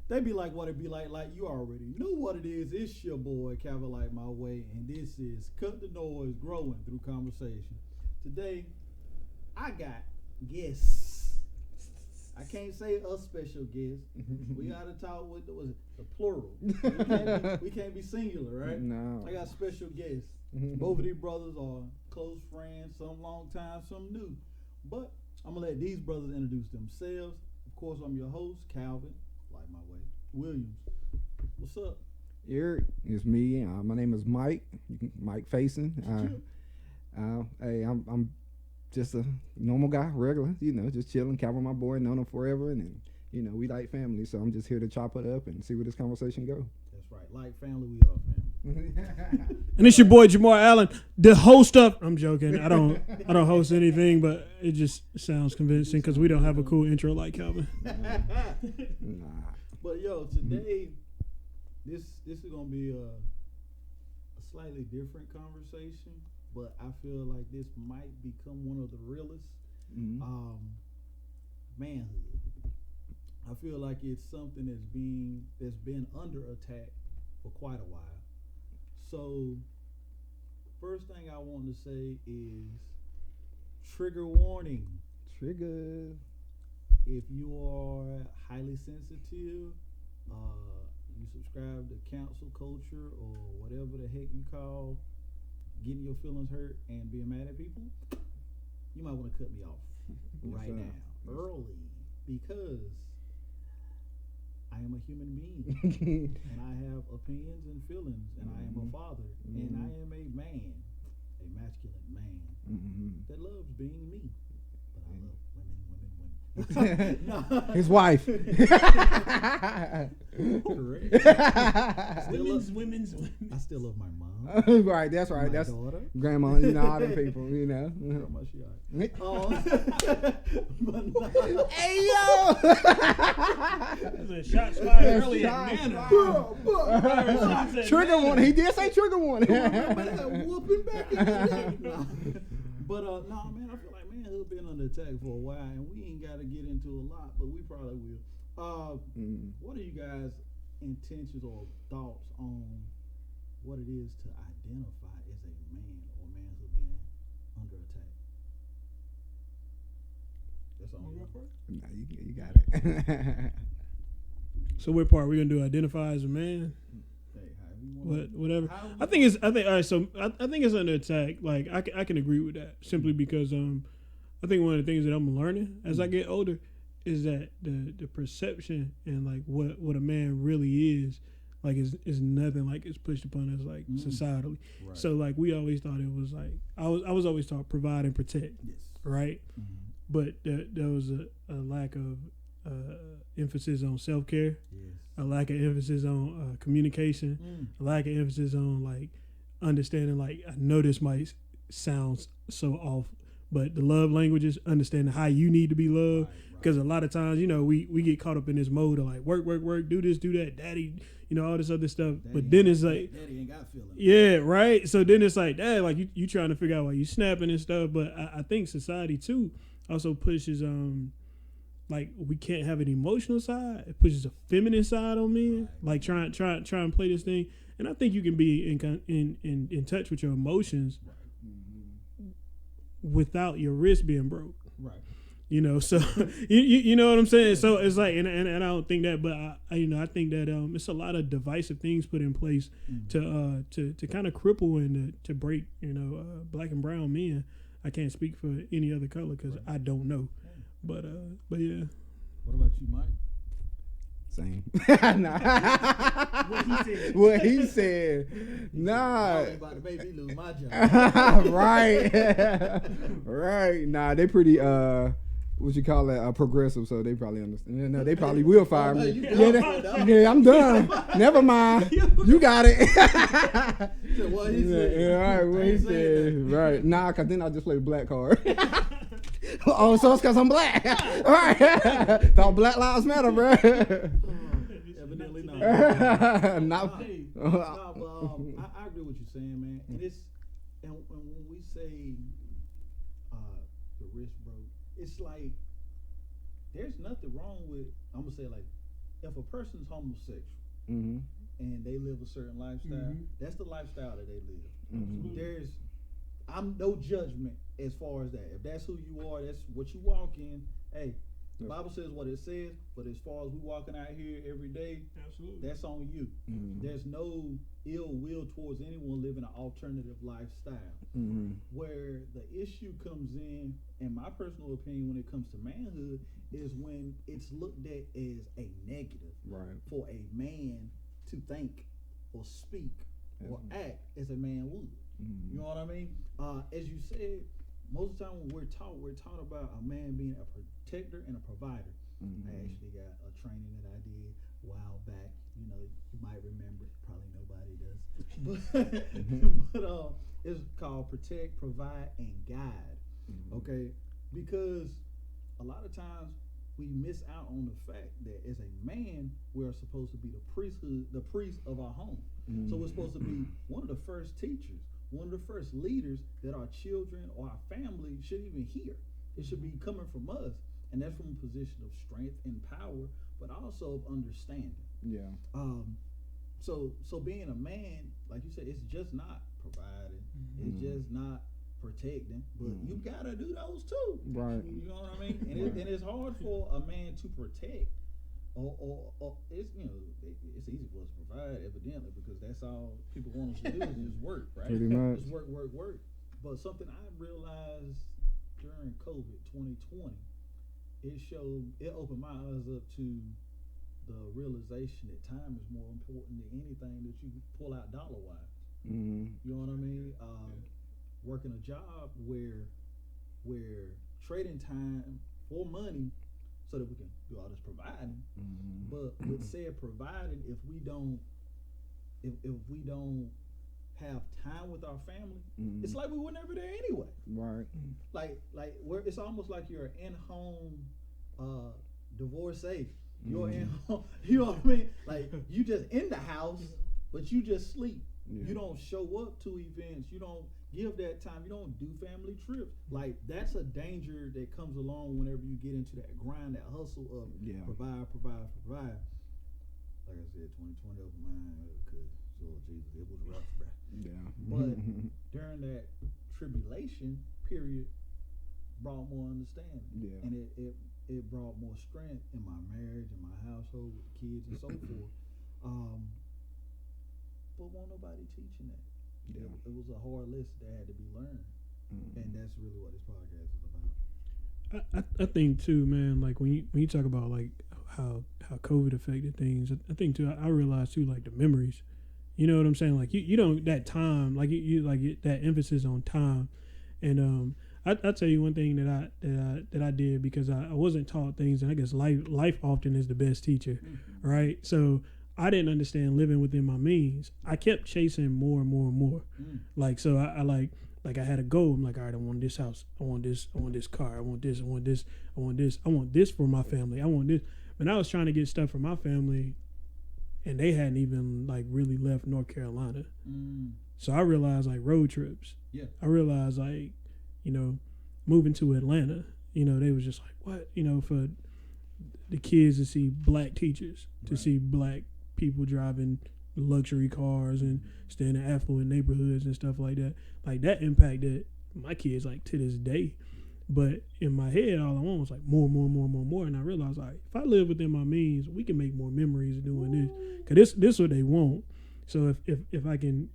They be like what it be like you already know what it is. It's your boy, Calvin Lightmy Way, and this is Cut the Noise, Growing Through Conversation. Today, I got guests. I can't say a special guest. We gotta talk with the plural. We can't be singular, right? No. I got special guests. Both of these brothers are close friends, some long time, some new. But I'm gonna let these brothers introduce themselves. Of course, I'm your host, Calvin Lightmy Way Williams. What's up? Here, it's me. My name is Mike. Mike Facing. Hey, I'm just a normal guy, regular. Just chilling. Calvin, my boy, known him forever, and we like family. So I'm just here to chop it up and see where this conversation go. That's right. Like family, we are family. And it's your boy Jamar Allen, the host of. I'm joking. I don't host anything, but it just sounds convincing because we don't have a cool intro like Calvin. Nah. But yo, today this is gonna be a slightly different conversation, but I feel like this might become one of the realest. Manhood. I feel like it's something that's been under attack for quite a while. So, first thing I want to say is trigger warning. Trigger. If you are highly sensitive, you subscribe to cancel culture or whatever the heck you call getting your feelings hurt and being mad at people, you might want to cut me off right now, early, because I am a human being and I have opinions and feelings, and I am a father, and I am a man, a masculine man that loves being me. But I love women. His wife. Correct. Women's. I still love my mom. Right, that's right. My That's daughter. grandma, all them people, How much she are? Hey, yo! Shots fired early at Trigger one. He did say trigger one. Whooping back in the neck. But man, I feel like manhood been under attack for a while, and we ain't got to get into a lot, but we probably will. What are you guys' intentions or thoughts on what it is to identify as a man or manhood being under attack? That's all you got for it? No, you got it. So what part we gonna do? Identify as a man? Whatever. I think all right. So I think it's under attack. Like I can agree with that simply because I think one of the things that I'm learning as I get older is that the perception and like what a man really is like is nothing like it's pushed upon us like societally. Right. So like we always thought it was like I was always taught provide and protect. Yes. Right. But there was a lack of emphasis on self-care. Yes. A lack of emphasis on communication, a lack of emphasis on like understanding. Like I know this might sound so off, but the love languages, understanding how you need to be loved. Because a lot of times, we get caught up in this mode of like work, do this, do that, daddy, all this other stuff. Daddy, but then it's like, daddy ain't got feelings. Yeah, right. So then it's like, dad, like you trying to figure out why you snapping and stuff. But I think society too also pushes like we can't have an emotional side. It pushes a feminine side on men. Like try and play this thing. And I think you can be in touch with your emotions without your wrist being broke. Right. So you know what I'm saying. So it's like, and I don't think that, but I think that it's a lot of divisive things put in place to kind of cripple and to break black and brown men. I can't speak for any other color because I don't know. But yeah. What about you, Mike? Same. Nah. What he said. Nah. I was about to make me lose my job. Right. Right. Nah, they pretty what you call that? Progressive, so they probably understand. No, they probably will fire me. Yeah, I'm done. Never mind. You got it. What he said. Yeah, right. What he said. Right. Nah, cause then I just play the black card. Oh, so it's because I'm black. All right. Thought Black Lives Matter, bro. Evidently not. But, I agree with you saying, man. And when we say the wrist broke, it's like there's nothing wrong with. I'm gonna say like if a person's homosexual Mm-hmm. and they live a certain lifestyle, that's the lifestyle that they live. Mm-hmm. I'm no judgment as far as that. If that's who you are, that's what you walk in. Hey, the Bible says what it says, but as far as we walking out here every day, absolutely, that's on you. Mm-hmm. There's no ill will towards anyone living an alternative lifestyle. Mm-hmm. Where the issue comes in my personal opinion, when it comes to manhood, is when it's looked at as a negative for a man to think or speak or act as a man would. You know what I mean? As you said, most of the time when we're taught about a man being a protector and a provider. I actually got a training that I did a while back. You know, you might remember. Probably nobody does. But it's called Protect, Provide, and Guide. Okay? Because a lot of times we miss out on the fact that as a man, we are supposed to be the priest of our home. So we're supposed to be one of the first teachers, one of the first leaders that our children or our family should even hear. It should be coming from us. And that's from a position of strength and power, but also of understanding. Yeah. So being a man, like you said, it's just not providing. It's just not protecting, but you gotta do those too. Right. You know what I mean? And it's hard for a man to protect, or it's it's easy for us to provide, evidently, because that's all people want us to do is just work, right? Pretty much. Just work. But something I realized during COVID 2020, it opened my eyes up to the realization that time is more important than anything that you pull out dollar-wise. You know what I mean? Working a job where trading time for money so that we can do all this providing. But with said providing, if we don't have time with our family, it's like we were never there anyway. Right. Like it's almost like you're an in-home divorcee. You're in home, you know what I mean? Like you just in the house, but you just sleep. Yeah. You don't show up to events. You don't give that time. You don't do family trips. Like that's a danger that comes along whenever you get into that grind, that hustle of provide. Like I said, 2020 over mine, because Jesus, it was rough, bro. Yeah. But during that tribulation period, brought more understanding. Yeah. And it brought more strength in my marriage, in my household, with the kids and so forth. But won't nobody teaching that. Yeah. It was a hard lesson that had to be learned. And that's really what this podcast is about. I think too, man, like when you talk about like how COVID affected things, I think too, I realized too, like the memories. You know what I'm saying? Like you don't, that time, like you like that emphasis on time. And I'll tell you one thing that I did, because I wasn't taught things, and I guess life often is the best teacher, right? So I didn't understand living within my means. I kept chasing more and more and more. Like, so I like I had a goal. I'm like, all right, I want this house. I want this car. I want this. I want this. I want this. I want this for my family. I want this. And I was trying to get stuff for my family, and they hadn't even like really left North Carolina. So I realized like road trips. Yeah. I realized like, you know, moving to Atlanta, you know, they was just like, what? You know, for the kids to see black teachers, to see black people driving luxury cars and staying in affluent neighborhoods and stuff like that. Like that impacted my kids like to this day. But in my head, all I want was like more. And I realized like if I live within my means, we can make more memories doing this. Cause this what they want. So if I can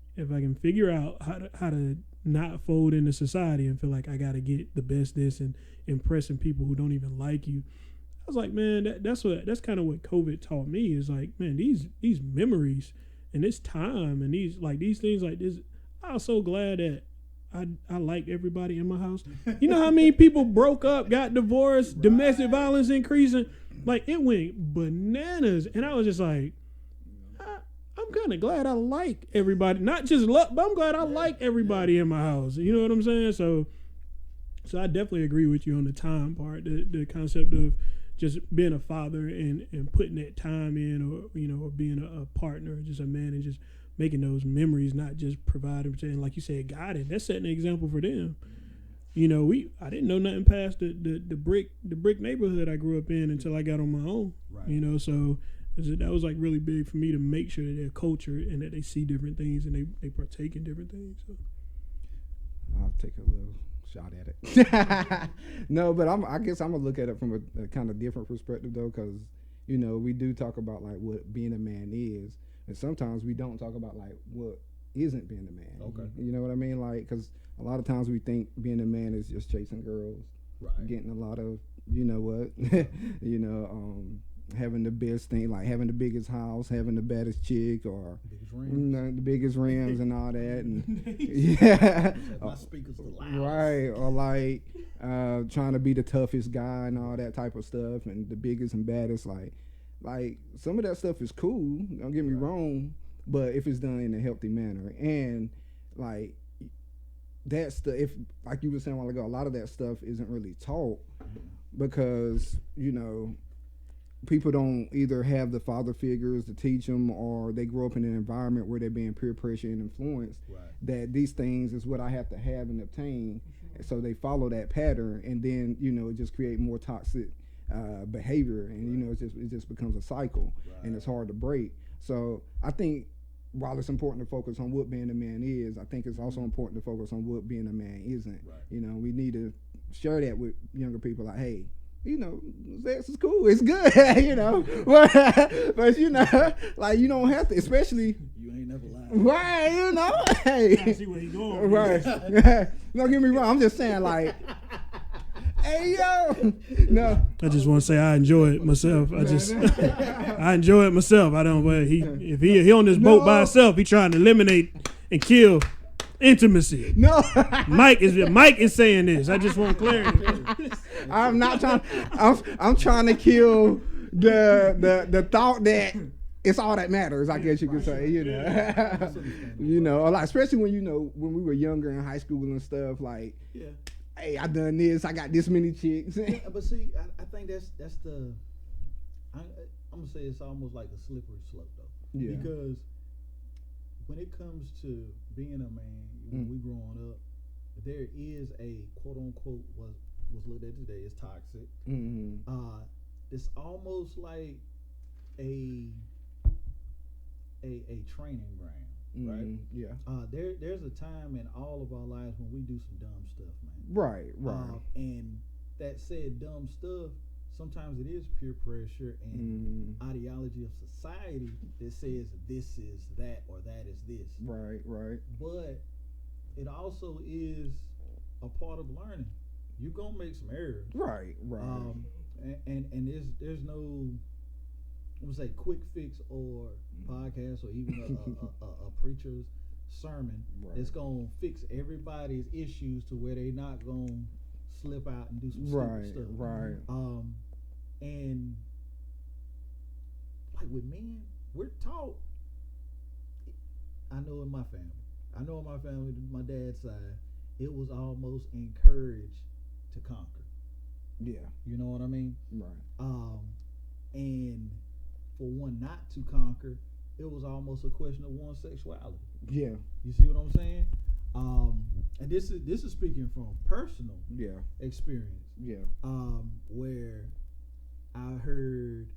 figure out how to not fold into society and feel like I got to get the best this and impressing people who don't even like you. I was like, man, that's kind of what COVID taught me, is like, man, these memories and this time and these things like this. I was so glad that I liked everybody in my house. You know how many people broke up, got divorced, domestic violence increasing, like it went bananas. And I was just like, I'm kind of glad I like everybody, not just love, but I'm glad I like everybody in my house. You know what I'm saying? So I definitely agree with you on the time part, the concept of just being a father and putting that time in, or, you know, or being a partner, just a man, and just making those memories, not just providing, saying, like you said, guiding. That's setting an example for them. You know, I didn't know nothing past the brick neighborhood I grew up in until I got on my own. Right. You know, so That was like really big for me to make sure that their culture and that they see different things and they partake in different things. So. I'll take a little shot at it. No, but I guess I'm gonna look at it from a kind of different perspective though, because we do talk about like what being a man is, and sometimes we don't talk about like what isn't being a man. Okay. You know what I mean? Like, because a lot of times we think being a man is just chasing girls, right? Getting a lot of having the best thing, like having the biggest house, having the baddest chick, or the biggest rims and all that, and yeah, my speakers the loudest. Right, or like trying to be the toughest guy and all that type of stuff, and the biggest and baddest. Like some of that stuff is cool. Don't get me wrong, but if it's done in a healthy manner, and like that's if like you were saying a while ago, a lot of that stuff isn't really taught because people don't either have the father figures to teach them, or they grow up in an environment where they're being peer pressure and influenced. Right. That these things is what I have to have and obtain, and so they follow that pattern, and then it just create more toxic behavior, and it just becomes a cycle, and it's hard to break. So I think while it's important to focus on what being a man is, I think it's also important to focus on what being a man isn't. Right. We need to share that with younger people, like, hey, sex is cool, it's good, but like you don't have to, especially you ain't never lied, right? Hey, I see where he going, right? Don't get me wrong, I'm just saying, like, hey yo, no. I just want to say I enjoy it myself. I enjoy it myself. I don't. But if he on this boat by himself, he trying to eliminate and kill intimacy. No, Mike is saying this. I just want clarity. I'm not trying. I'm trying to kill the thought that it's all that matters. I guess you could say, like, especially when when we were younger in high school and stuff. Like, hey, I done this. I got this many chicks. But see, I think that's the. I'm gonna say it's almost like a slippery slope though. Yeah. Because when it comes to being a man, when we growing up, there is a quote unquote was looked at today as toxic. Mm-hmm. It's almost like a training ground, right? Yeah. There's a time in all of our lives when we do some dumb stuff, man. Right. And that said dumb stuff, sometimes it is peer pressure and ideology of society that says this is that or that is this. Right. But it also is a part of learning. You're gonna make some errors. Right. And there's no, I'm gonna say, quick fix or podcast or even a preacher's sermon that's gonna fix everybody's issues to where they not gonna slip out and do some stupid stuff. Right. And like with men, we're taught. I know in my family, my dad's side, it was almost encouraged to conquer. Yeah. You know what I mean? Right. And for one not to conquer, it was almost a question of one's sexuality. Yeah. You see what I'm saying? And this is speaking from personal experience. Yeah. Where I heard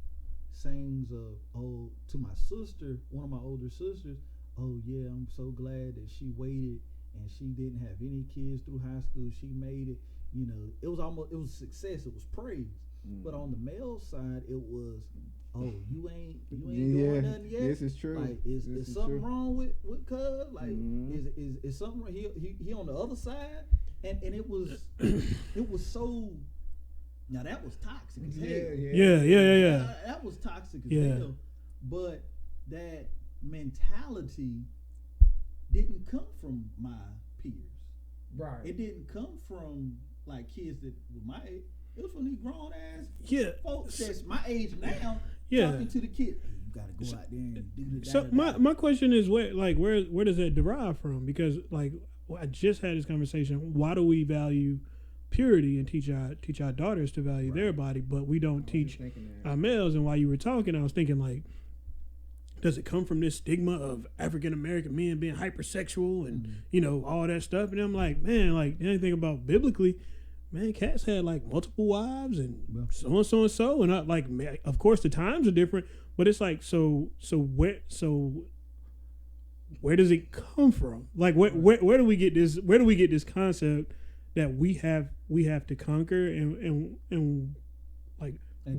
sayings of, to my sister, one of my older sisters, oh yeah, I'm so glad that she waited and she didn't have any kids through high school. She made it. It was success. It was praise. But on the male side, it was, oh, you ain't doing nothing yet. This is true. Like, is something wrong with cuz? Like, is something wrong? He on the other side, and it was it was so. Now that was toxic as hell. Yeah. That was toxic as hell. But that mentality didn't come from my peers. Right. It didn't come from like kids that were my age. It was from these grown ass folks that's my age now talking to the kids. Hey, you gotta go out there and do this. So my question is where does that derive from? Because like I just had this conversation. Why do we value purity and teach our daughters to value their body, but we don't teach our males? And while you were talking, I was thinking, like, does it come from this stigma of African American men being hypersexual and all that stuff? And I'm like, man, like, anything about biblically, man, cats had like multiple wives and so and so, and I, like, of course the times are different, But it's like, so where does it come from? Like, where do we get this? Where do we get this concept that we have to conquer and like,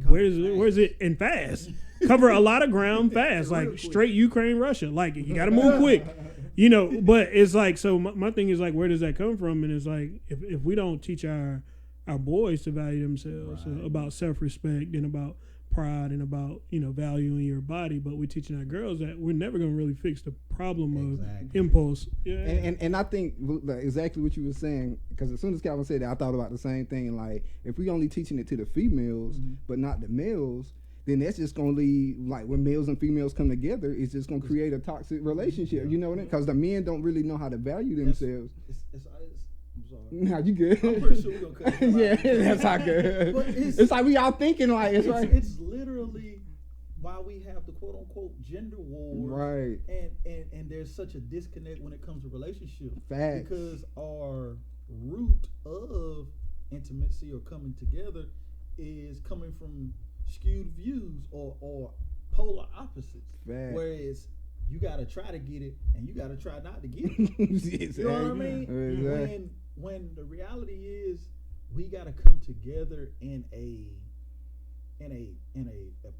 where is it and fast? Cover a lot of ground fast, like straight Ukraine, Russia. Like, you got to move quick, you know. But it's like, so my thing is like, where does that come from? And it's like, if we don't teach our boys to value themselves, about self-respect and about pride and about, you know, valuing your body, but we're teaching our girls that, we're never going to really fix the problem of impulse. Yeah. And I think exactly what you were saying, because as soon as Calvin said that, I thought about the same thing. Like, if we only teaching it to the females, but not the males, then that's just going to lead, like, when males and females come together, it's just going to create a toxic relationship. You know what I mean? Because the men don't really know how to value themselves. I'm sorry. Nah, you good. I'm pretty sure we're going to cut it. Yeah, that's not good. But it's like we all thinking like it's right. It's literally why we have the quote unquote gender wars. Right. And there's such a disconnect when it comes to relationships. Facts. Because our root of intimacy or coming together is coming from skewed views or polar opposites. Facts. Whereas you gotta try to get it and you gotta try not to get it. Exactly. You know what I mean? Exactly. When the reality is we gotta come together in a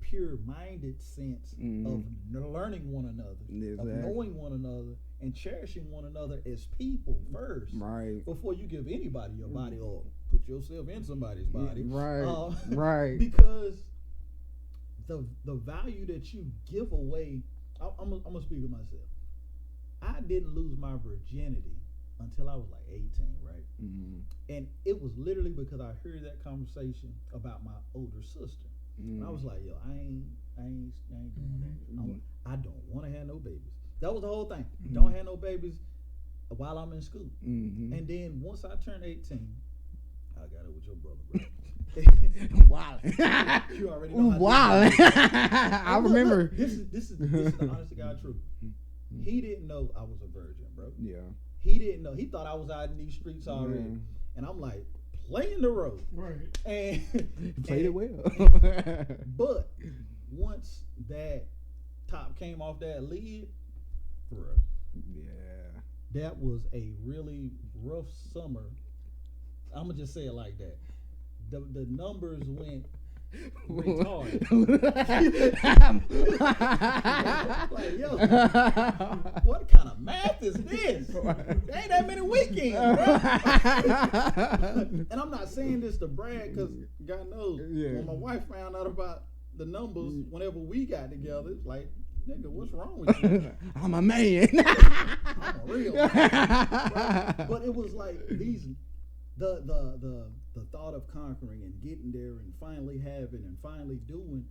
pure minded sense of learning one another, of knowing one another, and cherishing one another as people first. Right. Before you give anybody your body or put yourself in somebody's body. Right. Right. Because the value that you give away, I'm gonna speak of myself. I didn't lose my virginity until I was like 18, right? And it was literally because I heard that conversation about my older sister. And I was like, yo, I ain't doing that. I don't want to have no babies. That was the whole thing. Don't have no babies while I'm in school. And then once I turned 18, I got it with your brother, bro. Wow. You already know. Wow. I remember. Look, this is the honest to God truth. He didn't know I was a virgin, bro. Yeah. He didn't know. He thought I was out in these streets already. And I'm like, playing the role. Right. And played it well. But once that top came off that lid, bro. Yeah. That was a really rough summer. I'm gonna just say it like that. The numbers went retarded. Like, yo, what kind of math is this? There ain't that many weekends, bro. And I'm not saying this to brag, because God knows, when my wife found out about the numbers, whenever we got together, it's like, nigga, what's wrong with you? I'm a man. I'm a real man. Right? But it was like the thought of conquering and getting there and finally having and finally doing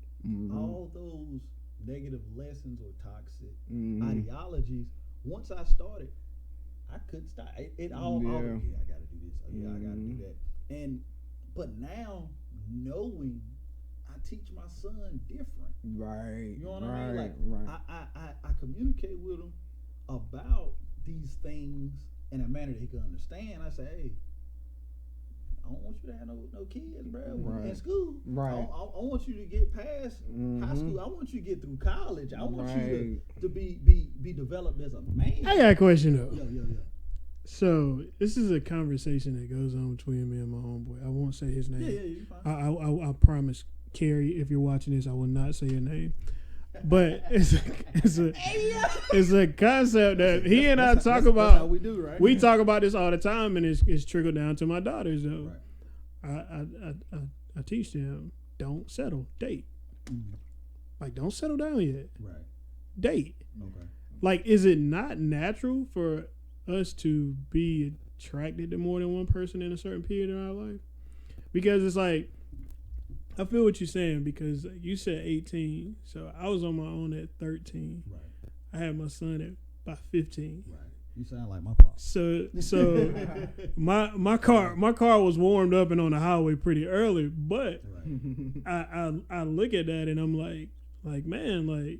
all those negative lessons or toxic ideologies. Once I started, I couldn't stop. It all I gotta do this. I gotta do that. But now knowing, I teach my son different. Right. You know what I mean? Like I communicate with him about these things in a manner that he can understand. I say, hey, I don't want you to have no kids, bro. In school. Right. I want you to get past high school. I want you to get through college. I want you to be developed as a man. I got a question though. Yo. So this is a conversation that goes on between me and my homeboy. I won't say his name. Yeah, you're fine. I promise, Carrie, if you're watching this, I will not say your name. But it's a concept that he and I talk about. That's how we do, right? We talk about this all the time, and it's trickled down to my daughters though. Right. I teach them, don't settle, date. Like, don't settle down yet. Right. Date. Okay. Like, is it not natural for us to be attracted to more than one person in a certain period in our life? Because it's like, I feel what you're saying, because you said 18, so I was on my own at 13. Right. I had my son at about 15. Right. You sound like my pop. So my car was warmed up and on the highway pretty early, but I look at that and I'm like man, like,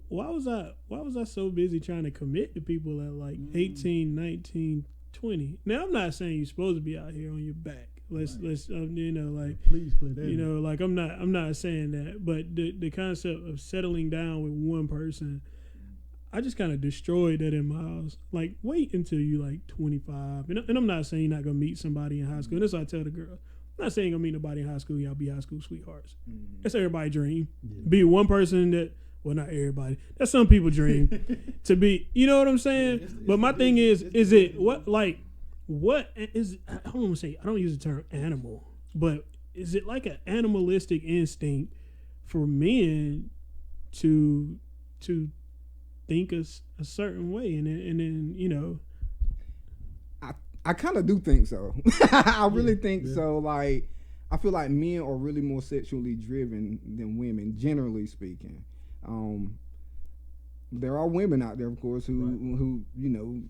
why was I so busy trying to commit to people at like 18, 19, 20? Now I'm not saying you're supposed to be out here on your back. Let's you know, like, please clear that. You know, like I'm not saying that, but the concept of settling down with one person, I just kind of destroyed that in my house. Like, wait until you like 25, and I'm not saying you're not gonna meet somebody in high school. And that's what I tell the girl. I'm not saying you're gonna meet nobody in high school. Y'all be high school sweethearts. That's everybody's dream. Yeah. Be one person that. Well, not everybody. That's some people's dream to be. You know what I'm saying? It's but my thing is it what like what is? I don't want to say. I don't use the term animal, but is it like an animalistic instinct for men to think a certain way, and then you know? I kind of do think so. I really think so. Like, I feel like men are really more sexually driven than women, generally speaking. There are women out there, of course, who you know,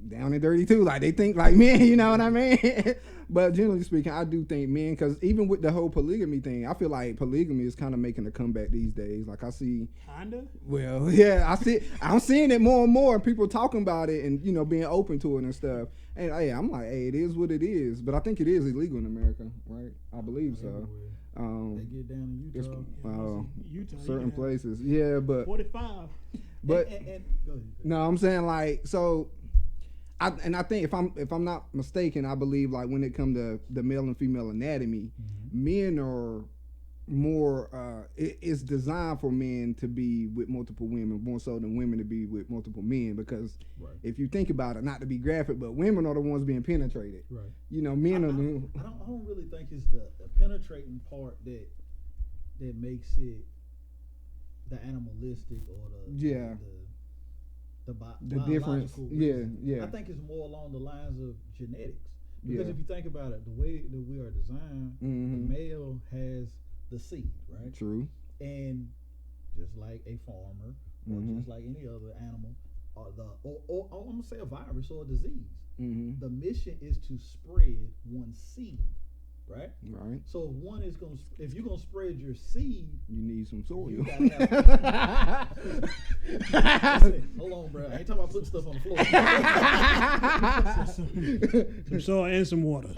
down and dirty too. Like, they think like men, you know what I mean? But generally speaking, I do think men, because even with the whole polygamy thing, I feel like polygamy is kind of making a comeback these days. Like, I see, kinda. Well, yeah, I'm seeing it more and more. People talking about it and, you know, being open to it and stuff. And hey, I'm like, hey, it is what it is. But I think it is illegal in America, right? I believe so. They get down in Utah, certain places, yeah, but 45. But and go ahead. No, I'm saying, like, so, I think if I'm not mistaken, I believe, like, when it comes to the male and female anatomy, men are more. It's designed for men to be with multiple women more so than women to be with multiple men, because if you think about it, not to be graphic, but women are the ones being penetrated. Right. You know, men are. I don't really think it's the penetrating part that makes it the animalistic or the difference. Yeah. I think it's more along the lines of genetics, because if you think about it, the way that we are designed, the male has the seed, right? True. And just like a farmer, or just like any other animal, or I'm gonna say a virus or a disease, the mission is to spread one seed. Right. So if you're gonna spread your seed, you need some soil. You gotta have hold on, bro. I ain't talking about putting stuff on the floor. Some soil and some water.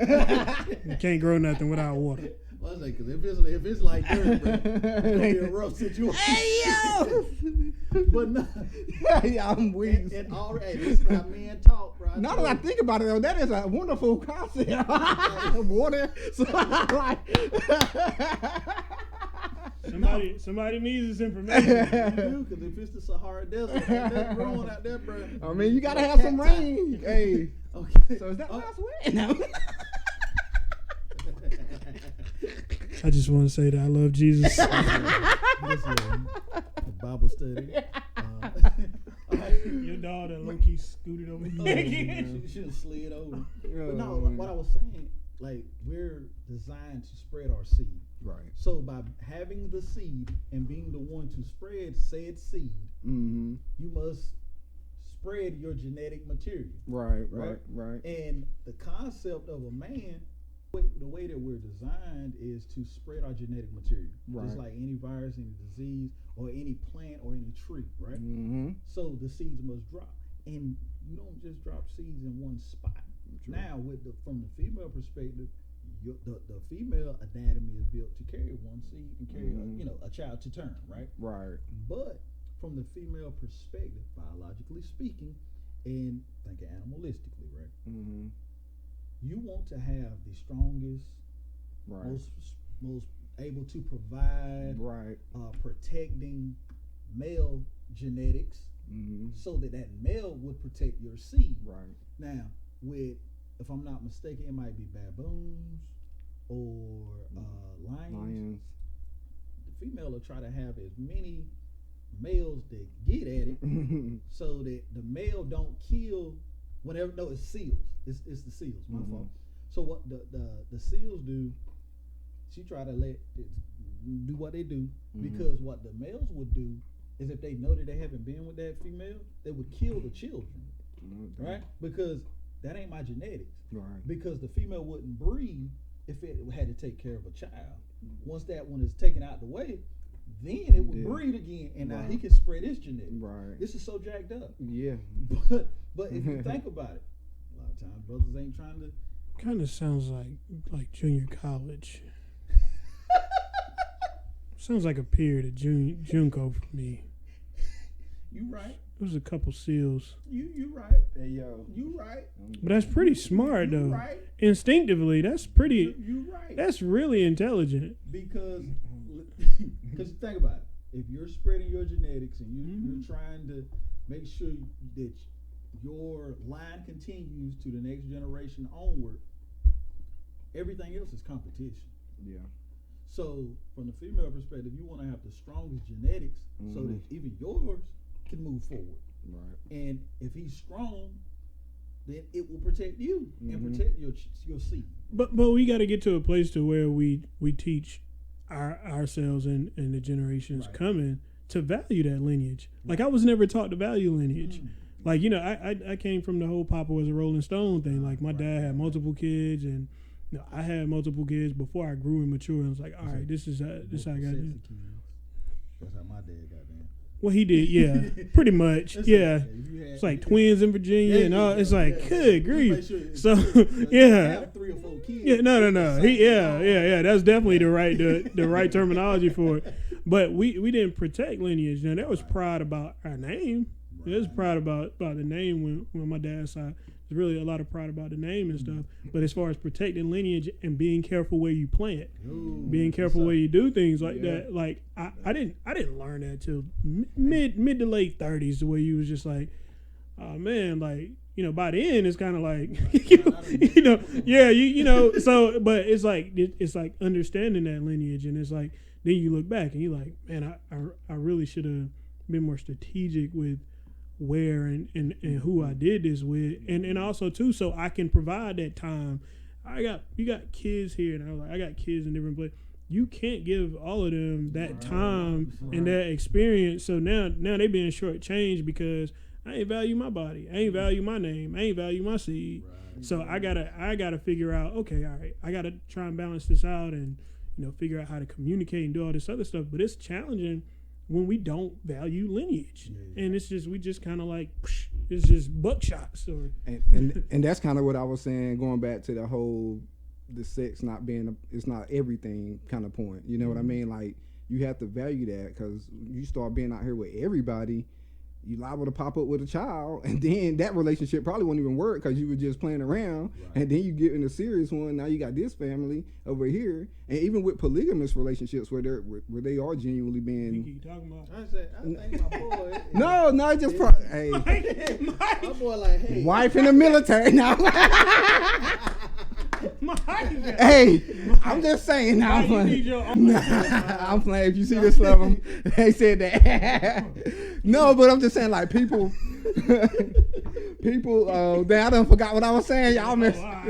You can't grow nothing without water. Well, I say, because if it's like dirt, bro, it's gonna be a rough situation. Hey yo! But no, I'm weak. And already, this is how men talk, bro. Now that I think about it, though, that is a wonderful concept. Water. So, like, somebody needs this information. Because if it's the Sahara Desert, that's growing out there, bro. I mean, you gotta have some rain. Hey. Okay. So is that last week? No. I just want to say that I love Jesus. Bible study. Your daughter low-key scooted over here. She should have slid over. But no, what I was saying, like, we're designed to spread our seed. Right. So by having the seed and being the one to spread said seed, you must spread your genetic material. Right. And the concept of a man, the way that we're designed is to spread our genetic material. Right. Just like any virus, any disease, or any plant or any tree, right? So the seeds must drop. And you don't just drop seeds in one spot. True. Now, from the female perspective, the female anatomy is built to carry one seed and carry a child to term, right? Right. But from the female perspective, biologically speaking, and thinking animalistically, right? You want to have the strongest, most able to provide, protecting male genetics, so that male would protect your seed. Right. Now, if I'm not mistaken, it might be baboons or lions. The female will try to have as many males that get at it, so that the male don't kill. Whenever it's seals. It's the seals. My fault. So what the seals do? She try to let it do what they do, because what the males would do is, if they know that they haven't been with that female, they would kill the children, right? Because that ain't my genetics. Right. Because the female wouldn't breed if it had to take care of a child. Once that one is taken out the way, then it would breed again, and now he can spread his genetics. Right. This is so jacked up. Yeah. But if you think about it, a lot of times brothers ain't trying to Kind of sounds like junior college. Sounds like a period of Junco for me. You right. It was a couple seals. You right. Hey yo, You right. But that's pretty smart though. Right. Instinctively, that's pretty. You right. That's really intelligent. Because think about it. If you're spreading your genetics and you're trying to make sure that your line continues to the next generation onward, everything else is competition. yeah, So from the female perspective, you want to have the strongest genetics so that even yours can move forward. right. And if he's strong, then it will protect you and protect your seed. But we got to get to a place to where we teach ourselves and the generations coming to value that lineage. Like I was never taught to value lineage. Like, you know, I came from the whole Papa was a Rolling Stone thing. Like my dad had multiple kids, and you know, I had multiple kids before I grew and matured. I was like, all right, this is how I got it. That's how my dad got in. Well, he did, yeah, pretty much, yeah. It's like twins in Virginia and all. It's like, good grief. So, yeah, 3 or 4 kids. yeah, no. Yeah. That's definitely the right terminology for it. But we didn't protect lineage. Now there was pride about our name. There was pride about the name when my dad's side. There's really a lot of pride about the name and stuff. But as far as protecting lineage and being careful where you plant, being careful where you do things like that, like I didn't learn that till mid to late 30s, where you was just like, oh man, like, you know, by the end it's kind of like you know. So, but it's like understanding that lineage, and it's like then you look back and you're like, man, I really should have been more strategic with where and who I did this with, and also too, so I can provide that time. You got kids here, and I was like, I got kids in different places. You can't give all of them that time and that experience. So now they being shortchanged because I ain't value my body, I ain't value my name, I ain't value my seed. So I gotta figure out, okay, all right, I gotta try and balance this out, and you know, figure out how to communicate and do all this other stuff. But it's challenging when we don't value lineage, and it's just we just kind of like it's just buckshots. Or and that's kind of what I was saying, going back to the sex not being it's not everything kind of point. You know what I mean? Like you have to value that, because you start being out here with everybody, you liable to pop up with a child, and then that relationship probably won't even work because you were just playing around, and then you get in a serious one. Now you got this family over here, and even with polygamous relationships where they are genuinely being. you keep talking about? I think my boy. No, just hey, My boy, like, hey, wife in the military now. Hey, I'm just saying now. I'm playing. I'm playing. If you see this level, they said that. No, but I'm just saying, like, people. I done forgot what I was saying. Y'all missed. I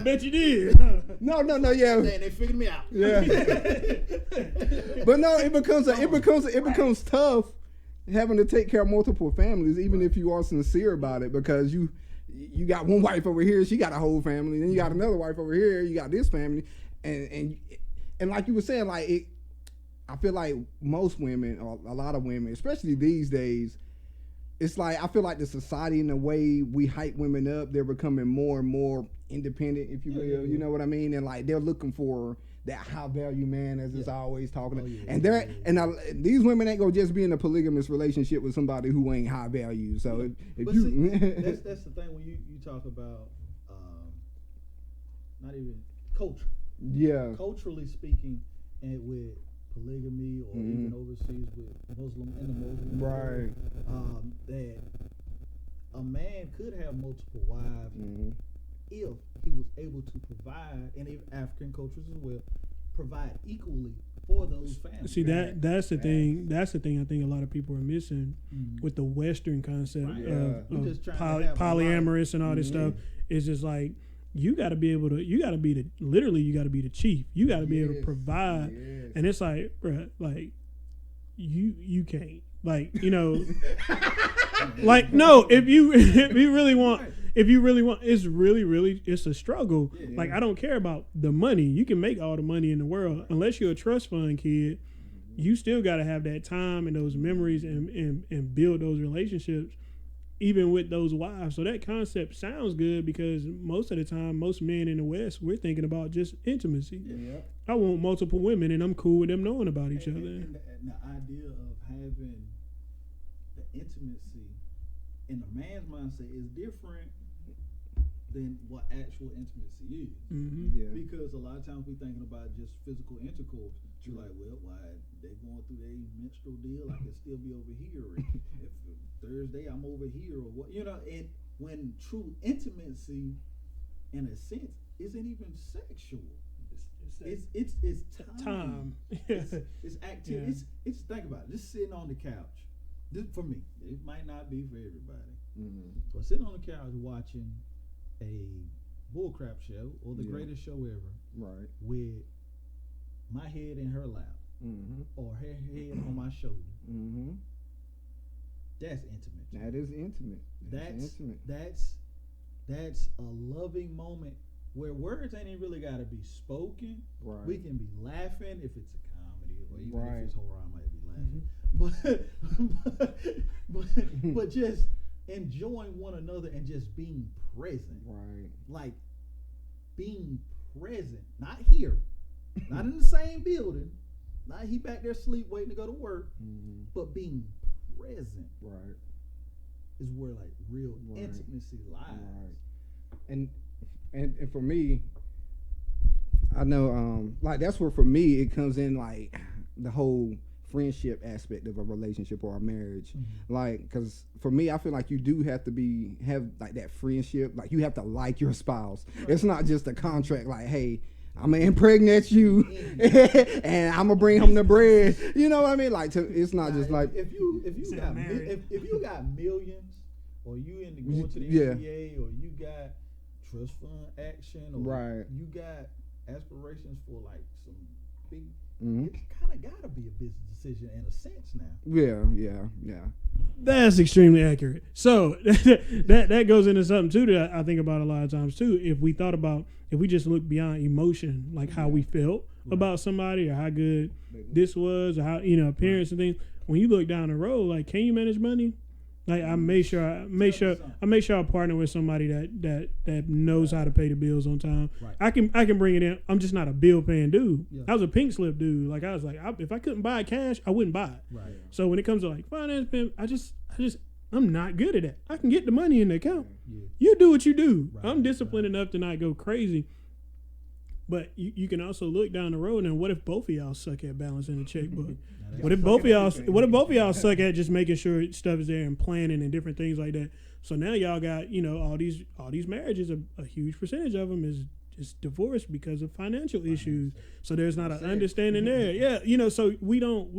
bet you did. No, yeah. They figured me out. Yeah. But no, it becomes tough having to take care of multiple families, even if you are sincere about it, because you got one wife over here, she got a whole family, then you got another wife over here, you got this family, and like you were saying, like I feel like most women, or a lot of women, especially these days, it's like I feel like the society and the way we hype women up, they're becoming more and more independent, if you will. You know what I mean? And like they're looking for that high value man, as it's always talking about. And these women ain't gonna just be in a polygamous relationship with somebody who ain't high value. So if you see, that's the thing when you talk about not even culture. Yeah. Culturally speaking, and with polygamy or even overseas with Muslim and the Muslim right, that a man could have multiple wives if he was able to provide, and if African cultures as well, provide equally for those families. See, that's the thing. That's the thing I think a lot of people are missing with the Western concept of polyamorous and all this stuff. It's just like you got to be able to. You got to be the chief. You got to be able to provide, and it's like, bruh, like you can't, like, you know, like, no, if you really want, it's a struggle. Like, I don't care about the money. You can make all the money in the world, unless you're a trust fund kid. You still got to have that time and those memories and build those relationships. even with those wives. So that concept sounds good because most of the time, most men in the West, we're thinking about just intimacy. Yeah. I want multiple women, and I'm cool with them knowing about each other. And the idea of having the intimacy in a man's mindset is different than what actual intimacy is. Mm-hmm. Yeah. Because a lot of times we thinking about just physical intercourse. You're like, well, why they going through their menstrual deal? I can still be over here. If Thursday I'm over here, or what, you know. And when true intimacy, in a sense, isn't even sexual. It's time. It's activity. Yeah. It's think about it. Just sitting on the couch. This for me. It might not be for everybody. Mm-hmm. But sitting on the couch watching a bullcrap show or the greatest show ever, Right. with my head in her lap, Mm-hmm. or her head on my shoulder. Mm-hmm. That's intimate. That is intimate. That's intimate. That's a loving moment where words ain't even really got to be spoken. Right. We can be laughing if it's a comedy, or even Right. if it's horror, I might be laughing. But just enjoying one another and just being present. Right. Like being present, not here, not in the same building, not he back there asleep waiting to go to work, Mm-hmm. but being present Right. is where like real Right. intimacy lies. Right. And for me, I know like that's where for me it comes in, like the whole friendship aspect of a relationship or a marriage. Mm-hmm. Like, because for me, I feel like you do have to have like that friendship. Like, you have to like your spouse. Right. It's not just a contract like, hey, I'm gonna impregnate you and I'm gonna bring home the bread. You know what I mean? Like, it's not just like if you got millions, or you in the going to the NBA, or you got trust fund action, or right. you got aspirations for like some big. Mm-hmm. It's kind of got to be a business decision in a sense now. Yeah. That's extremely accurate. So that goes into something too that I think about a lot of times too. If we just look beyond emotion, like how we felt about somebody, or how good this was, or how, appearance and things. When you look down the road, like, can you manage money? Like, I make sure I partner with somebody that knows how to pay the bills on time. Right. I can bring it in. I'm just not a bill paying dude. Yeah. I was a pink slip dude. Like, I was like, if I couldn't buy cash, I wouldn't buy it. Right. So when it comes to like finance, I'm not good at that. I can get the money in the account. Yeah. You do what you do. Right. I'm disciplined enough to not go crazy. But you can also look down the road, and what if both of y'all suck at balancing the checkbook? What if both of y'all suck at just making sure stuff is there and planning and different things like that? So now y'all got, all these marriages, a huge percentage of them is just divorced because of financial issues. So there's not an understanding there. Yeah, so we don't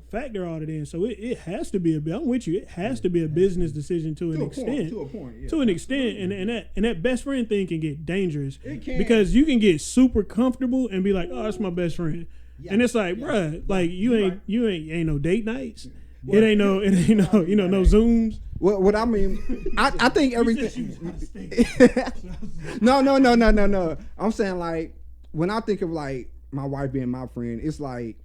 factor all that in. So it has to be I'm with you. It has to be a business decision to an extent. To a point, yeah. To an extent, and that best friend thing can get dangerous. It can. Because you can get super comfortable and be like, oh, that's my best friend. Yeah. And it's like, bruh, like you ain't no date nights. It ain't no no Zooms. What I mean, I think everything. No. I'm saying, like, when I think of like my wife being my friend, it's like,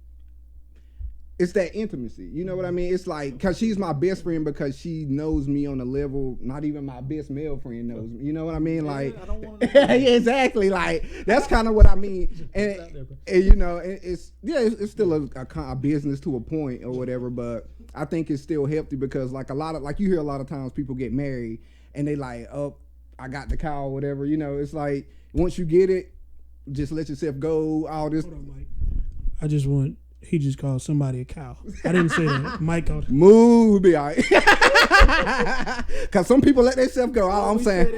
it's that intimacy. You know what I mean? It's like, because she's my best friend because she knows me on a level not even my best male friend knows me. You know what I mean? Like, I don't want to know. exactly. Like, that's kind of what I mean. And it's still a business to a point or whatever, but I think it's still healthy because, like, you hear a lot of times people get married and they like, oh, I got the cow or whatever. It's like, once you get it, just let yourself go. All this. Hold on, Mike. He just called somebody a cow. I didn't say that. Mike called. Move, be all right. Because some people let themselves go. All I'm saying.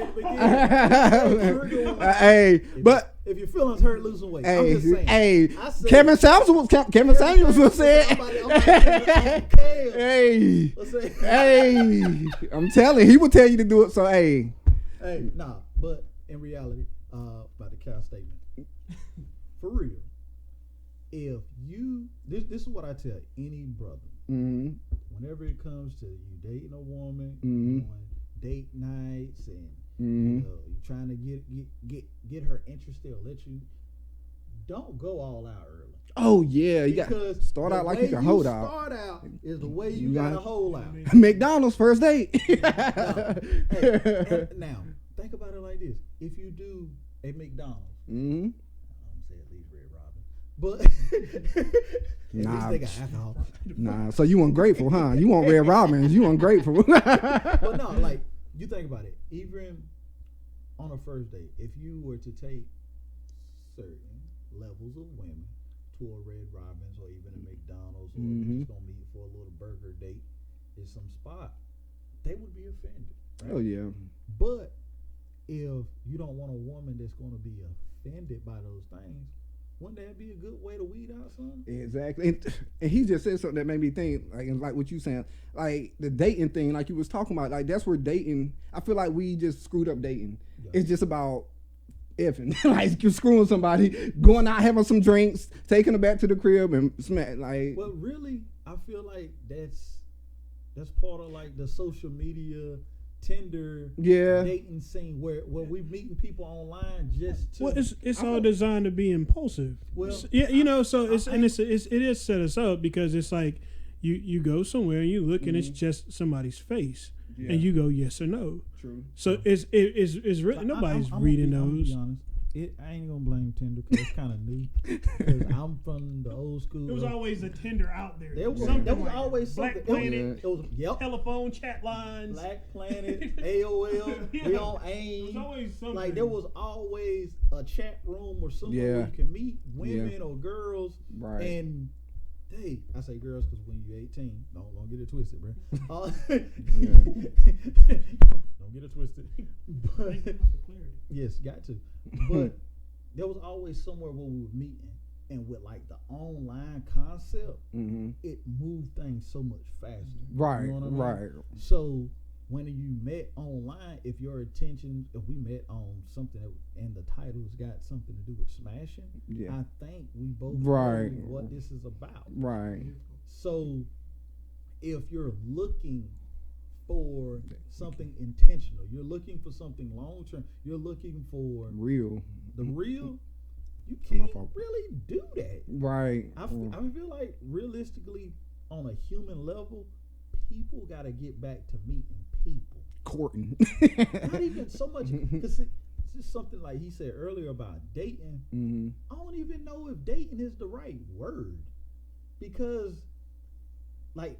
Hey, but if your feelings hurt, lose some weight. I'm just saying. Hey, Kevin Samuels will say it. Hey, I'm telling you, he will tell you to do it. So, hey. But in reality, about the cow statement, for real. If you, this is what I tell any brother. Mm-hmm. Whenever it comes to you dating a woman, mm-hmm. on date nights, and mm-hmm. you trying to get her interested or don't go all out early. Oh yeah, you got Because start out like you can hold out. Start out is the way you gotta hold out. McDonald's first date. Hey, and now think about it like this: if you do a McDonald's, Mm-hmm. I'm gonna say at least Red Robin, but Nah, at least they got alcohol. Nah, so you ungrateful, huh? You want Red Robins? You ungrateful? But no, like you think about it, even on a first date, if you were to take certain levels of women to a Red Robin's or even a McDonald's, or you're just gonna meet for a little burger date in some spot, they would be offended. Right? Oh yeah. But if you don't want a woman that's gonna be offended by those things, wouldn't that be a good way to weed out something? Exactly. And he just said something that made me think, like what you saying, like the dating thing, like you was talking about, like that's where dating, I feel like we just screwed up dating. Yeah. It's just about effing. Like you're screwing somebody, going out having some drinks, taking her back to the crib and smack like. Well, really, I feel like that's part of like the social media Tinder dating scene where we meeting people online just to. Well, it's all designed to be impulsive. Well, yeah, you know, so it is set us up because it's like you go somewhere and you look and it's just somebody's face and you go yes or no. True. So it's really nobody's reading those. I'm gonna be honest. I ain't gonna blame Tinder because it's kind of new. Because I'm from the old school. There was always a Tinder out there. There was always something. Black Planet. It was telephone chat lines. Black Planet, AOL. Yeah. We on AIM. There was always something. Like there was always a chat room or somewhere where you can meet women or girls. Right. And hey, I say girls because when you're 18, don't get it twisted, bro. Don't get it twisted. But yes, got to. But there was always somewhere where we were meeting, and with like the online concept, it moved things so much faster. Right, you know what I mean? right. So when you met online, if we met on something and the title's got something to do with smashing, I think we both know what this is about. Right. So if you're looking for something intentional, you're looking for something long term, you're looking for real, you can't really do that. Right. I feel like realistically, on a human level, people got to get back to meeting people. Courting. Not even so much, because it's just something like he said earlier about dating. I don't even know if dating is the right word, because like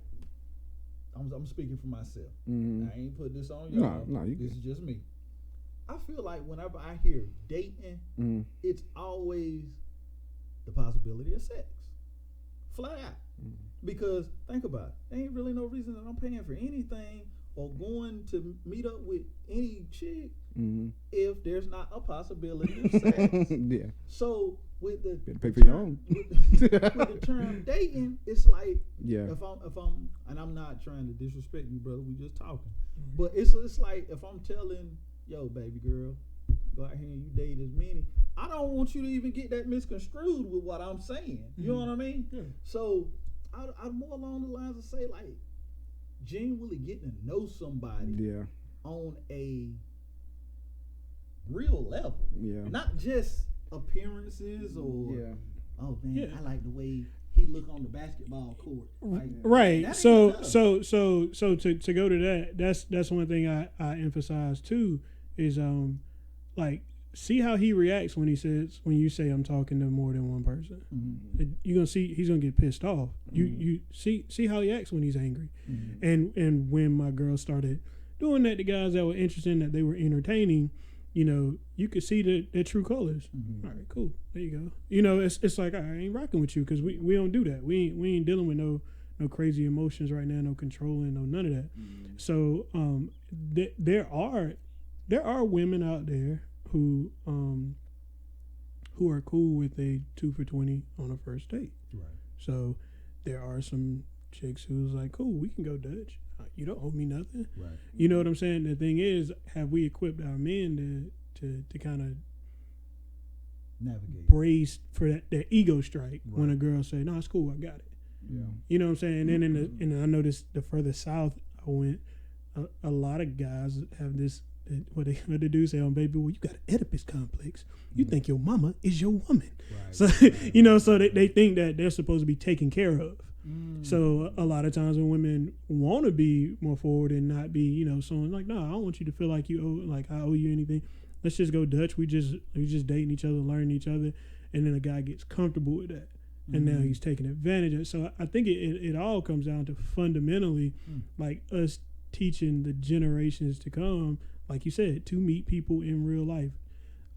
I'm speaking for myself. I ain't put this on y'all. No, this is just me. I feel like whenever I hear dating, it's always the possibility of sex, flat out. Because think about it, there ain't really no reason that I'm paying for anything or going to meet up with any chick if there's not a possibility of sex. Yeah. So with the pay for your own. with the term dating, it's like if I'm and I'm not trying to disrespect you, brother. We just talking, but it's like if I'm telling yo baby girl, go out here and you date as many. I don't want you to even get that misconstrued with what I'm saying. You know what I mean? Yeah. So I'm more along the lines of say like genuinely getting to know somebody on a real level. Yeah. Not just apperances or oh man, I like the way he look on the basketball court. Like, right. So to go to that, that's one thing I emphasize too is like see how he reacts when you say I'm talking to more than one person. You're gonna see he's gonna get pissed off. You see how he acts when he's angry. And when my girl started doing that to guys that were interested, that they were entertaining, you know, you could see their true colors. All right, cool. There you go. You know, it's like I ain't rocking with you because we don't do that. We ain't dealing with no crazy emotions right now, no controlling, no none of that. So there are women out there who are cool with a 2 for $20 on a first date. Right. So there are some chicks who's like, cool, we can go Dutch. You don't owe me nothing. Right. You know what I'm saying? The thing is, have we equipped our men to kind of navigate, brace for that ego strike when a girl say, no, it's cool, I got it. Yeah. You know what I'm saying? And then I noticed the further south I went, a lot of guys have this what they do say on Baby, well, you got an Oedipus complex. You think your mama is your woman. Right, So, right, you know, right, so right. they think that they're supposed to be taken care of. So a lot of times when women want to be more forward and not be, you know, someone like, no, I don't want you to feel like I owe you anything. Let's just go Dutch. We just dating each other, learning each other, and then a guy gets comfortable with that, and now he's taking advantage of it. So I think it all comes down to fundamentally, like us teaching the generations to come, like you said, to meet people in real life.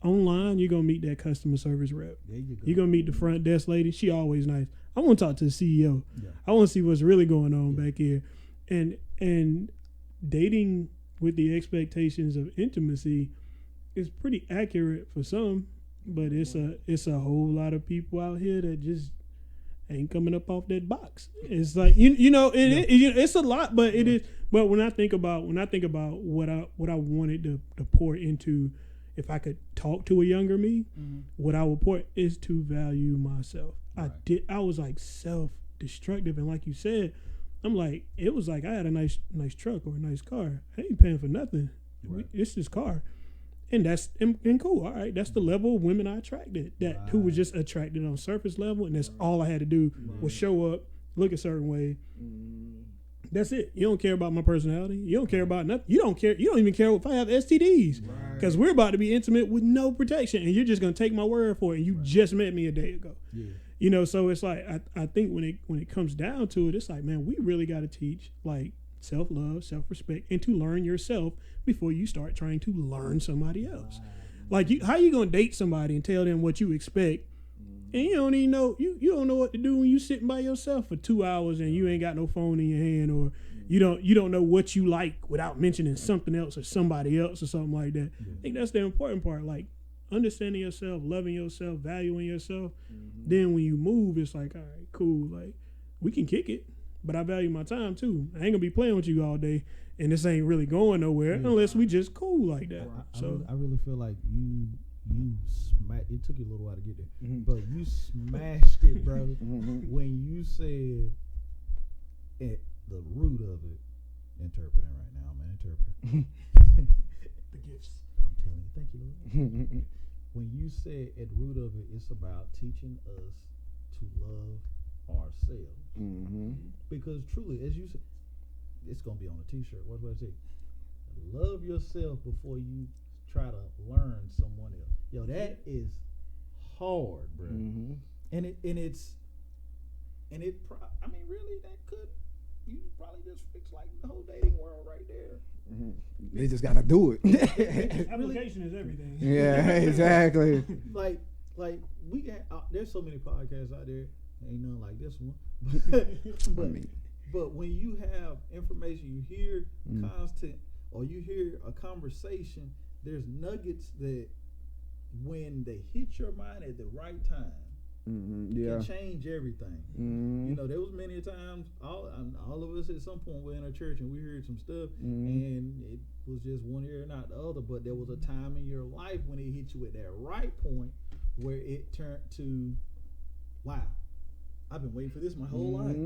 Online, you're gonna meet that customer service rep. There you go. You're gonna meet the front desk lady. She always nice. I want to talk to the CEO. Yeah. I want to see what's really going on back here, and dating with the expectations of intimacy is pretty accurate for some, but it's a whole lot of people out here that just ain't coming up off that box. It's like you know it's a lot, but it is. But when I think about what I wanted to pour into, if I could talk to a younger me, what I would pour is to value myself. Right. I was like self-destructive, and like you said, I'm like, it was like I had a nice truck or a nice car. I ain't paying for nothing. Right. It's this car. And that's and cool. All right, that's the level of women I attracted. Who was just attracted on surface level, and that's all I had to do was show up, look a certain way. That's it. You don't care about my personality. You don't care about nothing. You don't care. You don't even care if I have STDs, because we're about to be intimate with no protection, and you're just gonna take my word for it. And you just met me a day ago. Yeah. You know, so it's like I think when it comes down to it, it's like, man, we really got to teach like self-love, self-respect, and to learn yourself before you start trying to learn somebody else. Like, how you gonna date somebody and tell them what you expect, and you don't even know you don't know what to do when you sitting by yourself for 2 hours and you ain't got no phone in your hand, or you don't know what you like without mentioning something else or somebody else or something like that. I think that's the important part. Like, understanding yourself, loving yourself, valuing yourself. Then when you move, it's like, all right, cool. Like, we can kick it, but I value my time too. I ain't gonna be playing with you all day, and this ain't really going nowhere unless we just cool like that. I really feel like you smashed. It took you a little while to get there, but you smashed it, brother. When you said at the root of it, interpreting right now, man, interpreting. The gifts. I'm telling you, thank you, Lord. When you said at the root of it, it's about teaching us to love ourselves. Because truly, as you said, it's going to be on a t-shirt. What do I say? Love yourself before you try to learn someone else. Yo, that is hard, bro. And I mean, really, you probably just fix like the whole dating world right there. They just gotta do it. Application is everything. Yeah, exactly. like we got there's so many podcasts out there, ain't none like this one. But when you have information, you hear content, or you hear a conversation, there's nuggets that when they hit your mind at the right time, can change everything. You know, there was many times all of us at some point were in a church and we heard some stuff, and it was just one ear and not the other. But there was a time in your life when it hit you at that right point where it turned to, wow, I've been waiting for this my whole life.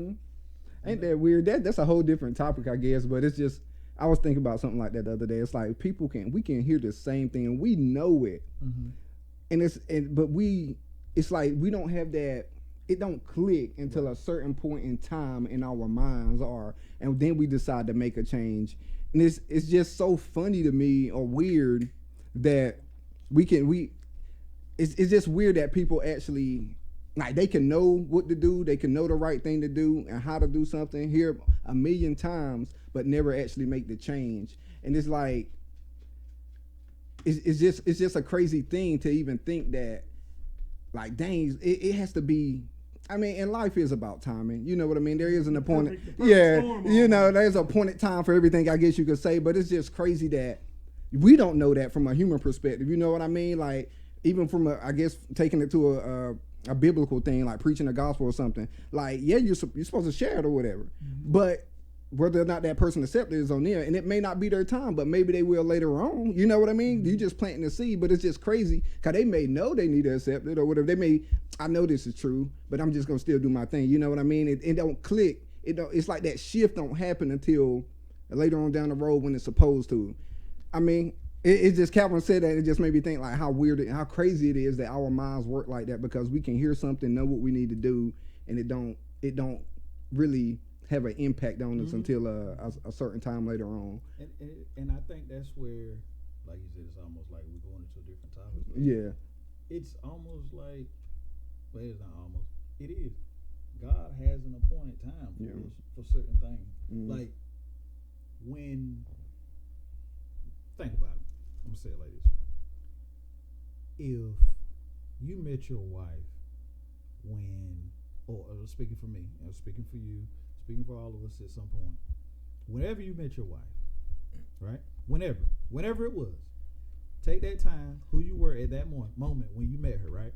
Ain't that weird? That's a whole different topic, I guess. But it's just, I was thinking about something like that the other day. It's like we can hear the same thing and we know it, it's like we don't have that. It don't click until a certain point in time in our minds and then we decide to make a change. And it's just so funny to me, or weird, that it's just weird that people actually, like, they can know what to do, they can know the right thing to do and how to do something, hear a million times, but never actually make the change. And it's like, it's just a crazy thing to even think that, like, dang, it has to be. I mean, and life is about timing. You know what I mean? There is an appointed, there's an appointed time for everything, I guess you could say. But it's just crazy that we don't know that from a human perspective. You know what I mean? Like, even from I guess taking it to a biblical thing, like preaching the gospel or something. Like, yeah, you're supposed to share it or whatever, but whether or not that person accepts it is on there, and it may not be their time, but maybe they will later on. You know what I mean? You just planting the seed, but it's just crazy because they may know they need to accept it or whatever. They may, I know this is true, but I'm just gonna still do my thing. You know what I mean? It don't click. It's like that shift don't happen until later on down the road when it's supposed to. I mean, it just Calvin said that, it just made me think like how weird and how crazy it is that our minds work like that, because we can hear something, know what we need to do, and it don't really have an impact on us until a certain time later on. And I think that's where, like you said, it's almost like we're going into a different topic. Yeah. It's almost like, well, it's not almost. It is. God has an appointed time for us for certain things. Like when, think about it. I'm gonna say it like this: if you met your wife when, or speaking for me, speaking for you, speaking for all of us at some point, whenever you met your wife, right? Whenever it was, take that time, who you were at that moment when you met her, right?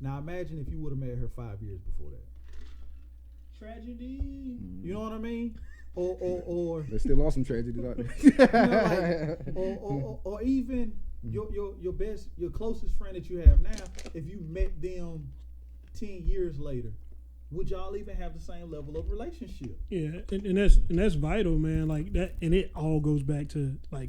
Now imagine if you would have met her 5 years before that. Tragedy. You know what I mean? Or there's still awesome tragedies out there. or even your best, your closest friend that you have now, if you met them 10 years later, would y'all even have the same level of relationship? Yeah, and that's vital, man. Like that, and it all goes back to like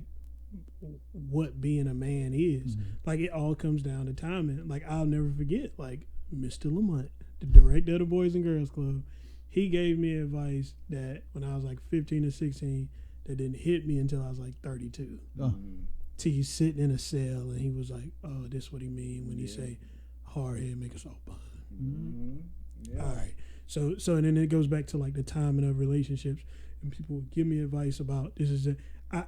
what being a man is. Like it all comes down to timing. Like I'll never forget, like Mr. Lamont, the director of the Boys and Girls Club, he gave me advice that when I was like 15 or 16 that didn't hit me until I was like 32. Till you sitting in a cell and he was like, oh, this is what he mean when he say hard head make us all bun. All right. So and then it goes back to like the timing of relationships, and people would give me advice about this is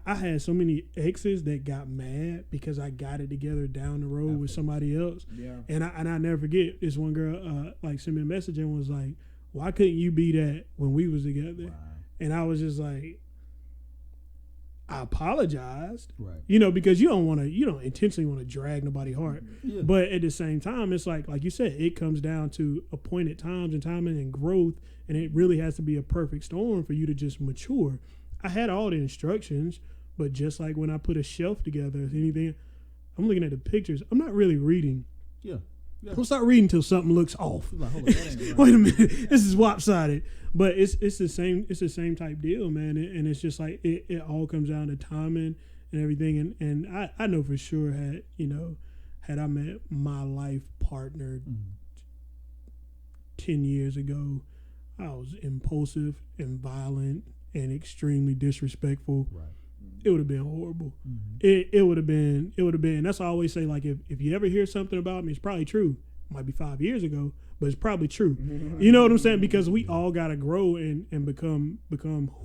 I had so many exes that got mad because I got it together down the road with somebody else. Yeah. And I never forget this one girl like sent me a message and was like, why couldn't you be that when we was together? Wow. And I was just like, I apologized, right? You know, because you don't intentionally want to drag nobody's heart, but at the same time, it's like you said, it comes down to appointed times and timing and growth, and it really has to be a perfect storm for you to just mature. I had all the instructions, but just like when I put a shelf together, anything, I'm looking at the pictures. I'm not really reading. Yeah. Don't start reading until something looks off. Like, wait a minute, this is lopsided. But it's the same type deal, man. And it's just like it all comes down to timing and everything. And I know for sure had I met my life partner 10 years ago, I was impulsive and violent and extremely disrespectful. Right. It would have been horrible. It would have been. That's why I always say, like, if you ever hear something about me, it's probably true. It might be 5 years ago, but it's probably true. You know what I'm saying? Because we all gotta grow and become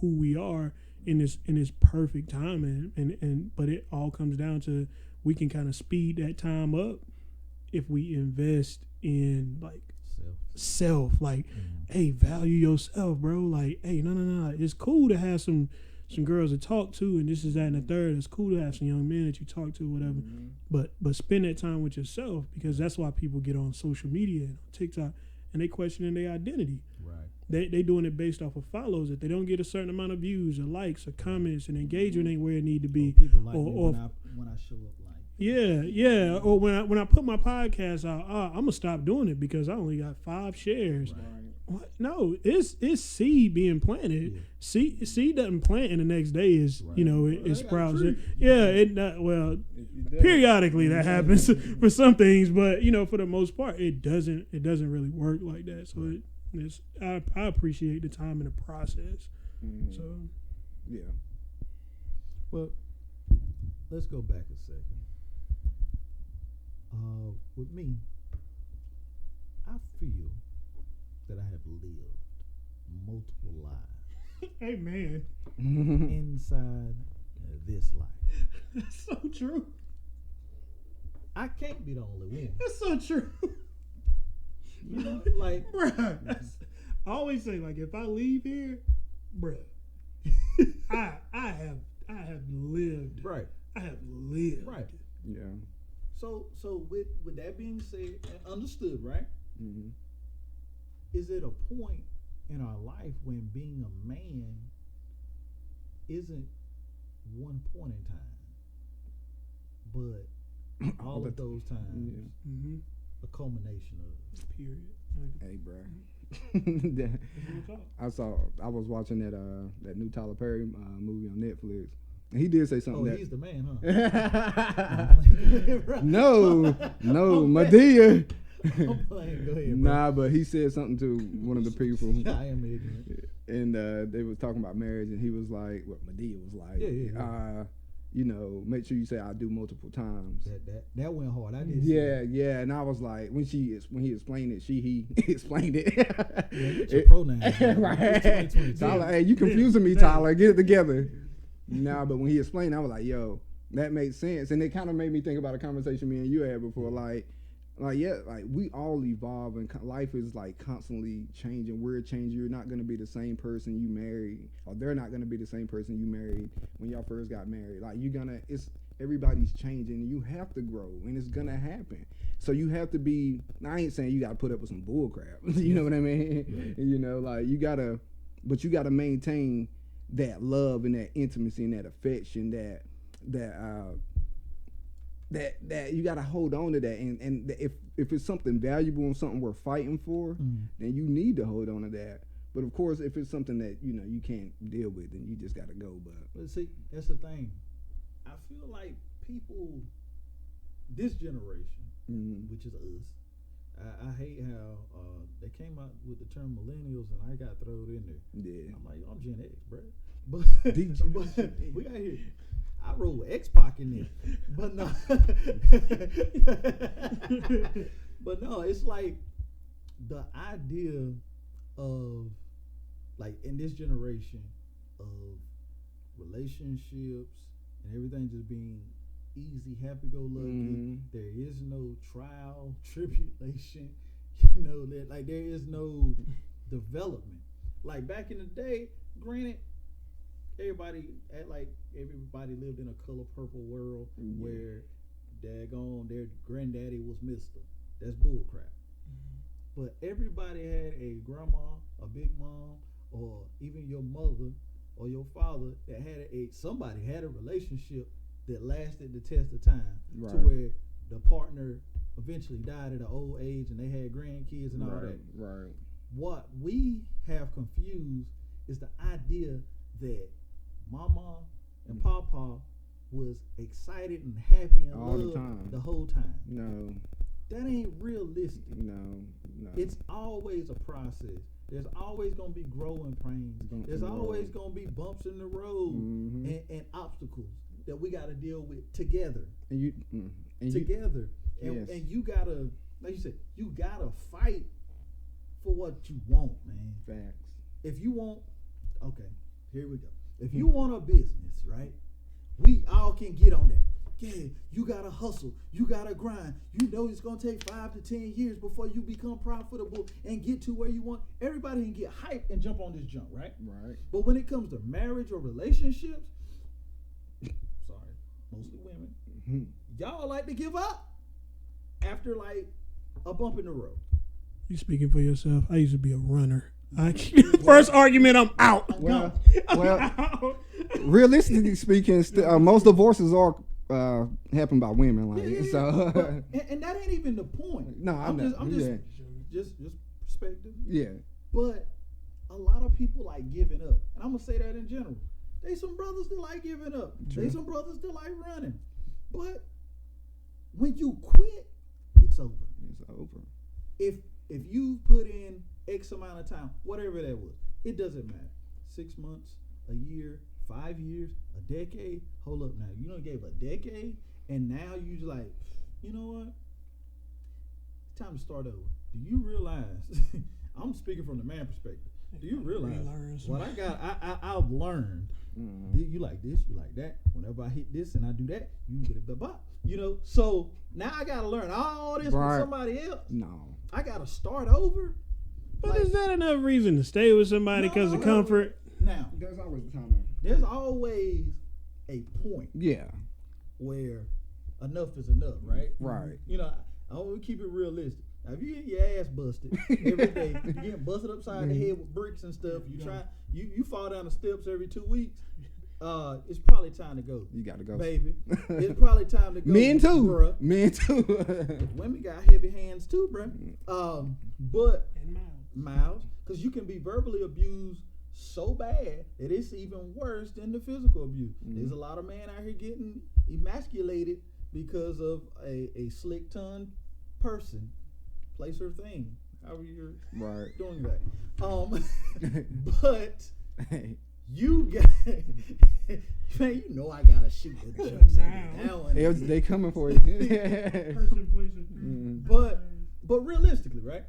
who we are in this perfect time. But it all comes down to we can kind of speed that time up if we invest in like self. Like, hey, value yourself, bro. Like, hey, no. It's cool to have some girls to talk to, and this is that and the third. It's cool to have some young men that you talk to, whatever. But spend that time with yourself, because that's why people get on social media and on TikTok and they questioning their identity. Right. They doing it based off of follows. If they don't get a certain amount of views or likes or comments and engagement ain't where it need to be. People like me when I show up like. Yeah. Or when I put my podcast out, I'm gonna stop doing it because I only got 5 shares. Right. What? No, it's seed being planted. Yeah. Seed doesn't plant and the next day is it sprouts. Periodically that happens for some things, but for the most part it doesn't really work like that. So I appreciate the time and the process. So yeah. Well, let's go back a second. With me, I feel that I have lived multiple lives. Amen. Inside this life. That's so true. I can't be the only one. That's so true. Like, bruh, I always say, like, if I leave here, bruh, I have lived. Right. I have lived. Right. Yeah. So with that being said and understood, right? Mm-hmm. Is it a point in our life when being a man isn't one point in time, but all of those times, a culmination of period. Hey, bro. I was watching that new Tyler Perry movie on Netflix. He did say something. Oh, that he's the man, huh? no, Madea. I'm playing. Go ahead, bro. Nah, but he said something to one of the people. I am ignorant. And they was talking about marriage, and he was like, well, Madea was like, you know, make sure you say I do multiple times. That went hard. I did. Yeah. And I was like, when he explained it, he explained it. It's your pronoun. Right. Tyler, hey, you confusing me, Tyler. Get it together. Nah, but when he explained, I was like, yo, that makes sense. And it kind of made me think about a conversation me and you had before, like we all evolve, and life is like constantly changing. We're changing. You're not going to be the same person you married, or they're not going to be the same person you married when y'all first got married. Like everybody's changing, and you have to grow, and it's gonna happen. So you have to be. I ain't saying you got to put up with some bull crap. You know what I mean? Right. You know, like you gotta maintain that love and that intimacy and that affection that you got to hold on to that, and if it's something valuable and something worth fighting for, then you need to hold on to that. But of course, if it's something that you can't deal with, then you just got to go. But see, that's the thing. I feel like people, this generation, which is us, I hate how they came out with the term millennials, and I got thrown in there. Yeah, I'm like, I'm Gen X, bro. But we got here. I roll with X-Pac in there, but no. But no, it's like the idea of, like, in this generation of relationships and everything just being easy, happy-go-lucky. There is no trial, tribulation. Like there is no development. Like back in the day, granted, everybody lived in a color purple world where their granddaddy was Mr. That's bull crap. But everybody had a grandma, a big mom, or even your mother or your father that somebody had a relationship that lasted the test of time, to where the partner eventually died at an old age and they had grandkids and all that. Right. What we have confused is the idea that Mama and Papa was excited and happy and all loved the whole time. No. That ain't realistic. No. It's always a process. There's always going to be growing pains. There's always going to be bumps in the road and obstacles that we got to deal with together. And you got to, like you said, you got to fight for what you want, man. Facts. If you want, okay, here we go. If you want a business, right, we all can get on that. Yeah, you got to hustle. You got to grind. You know it's going to take 5 to 10 years before you become profitable and get to where you want. Everybody can get hyped and jump on this jump, right? Right. But when it comes to marriage or relationships, sorry, mostly women, y'all like to give up after like a bump in the road. You speaking for yourself. I used to be a runner. First argument, I'm out. Well, realistically speaking, most divorces are happen by women, like so. And that ain't even the point. No, I'm just perspective. Yeah. But a lot of people like giving up, and I'm gonna say that in general. They some brothers that like giving up. True. They some brothers that like running. But when you quit, it's over. It's over. If you put in X amount of time, whatever that was, it doesn't matter. 6 months, a year, 5 years, a decade. Hold up now. You done gave a decade, and now you just like, you know what? It's time to start over. Do you realize, I'm speaking from the man perspective. Do you realize what I got? I've learned. You like this, you like that. Whenever I hit this and I do that, you get it, so now I gotta learn all this with somebody else. No, I gotta start over. But is that enough reason to stay with somebody because of comfort? Now, there's always a time. There's always a point. Yeah. Where enough is enough, right? Right. You know, I want to keep it realistic. Now, if you get your ass busted every day, you get busted upside the head with bricks and stuff. You fall down the steps every 2 weeks. It's probably time to go. You gotta go, baby. It's probably time to go. Men too, bruh. Men too. Women got heavy hands too, bruh. But mouths, because you can be verbally abused so bad that it's even worse than the physical abuse. There's a lot of men out here getting emasculated because of a slick tongued person, place or thing, however you're doing that. But you got, man, you know I gotta shoot the jokes now. They coming for you. But realistically, right?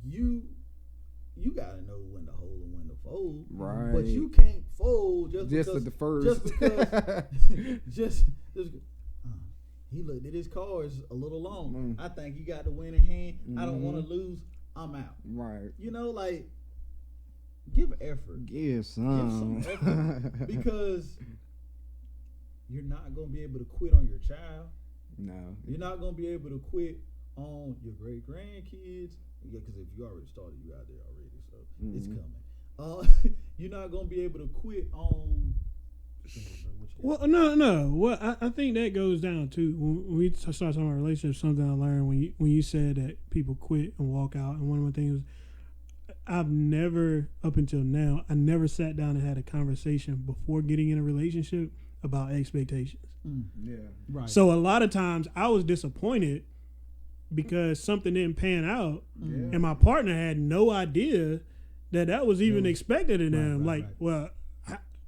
You gotta know when to hold and when to fold. Right. But you can't fold just because, at the first. Just because he looked at his cards a little long. I think he got the winning hand. I don't want to lose. I'm out. Right. You know, like, give effort. Give some effort. Because you're not going to be able to quit on your child. No. You're not going to be able to quit on your great grandkids. Because if you already started, you out there already. So it's coming. You're not going to be able to quit on... Well, no. Well, I think that goes down to when we start talking about relationships. Something I learned when you said that people quit and walk out, and one of the things I've never, up until now, I never sat down and had a conversation before getting in a relationship about expectations. Yeah, right. So a lot of times I was disappointed because something didn't pan out, and my partner had no idea that was even expected of them. Well.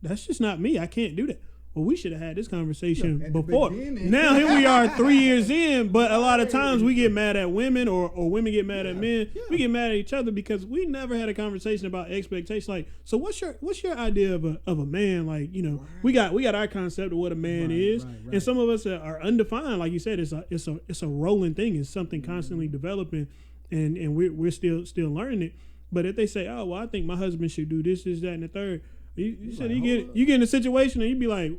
That's just not me. I can't do that. Well, we should have had this conversation before. Now here we are 3 years in, but a lot of times we get mad at women or women get mad at men. Yeah. We get mad at each other because we never had a conversation about expectations. Like, so what's your idea of a man? Like, you know, we got our concept of what a man is, and some of us are undefined. Like you said, it's a rolling thing. It's something constantly developing, and we're still learning it. But if they say, oh well, I think my husband should do this, that, and the third. You said you get in a situation and you be like,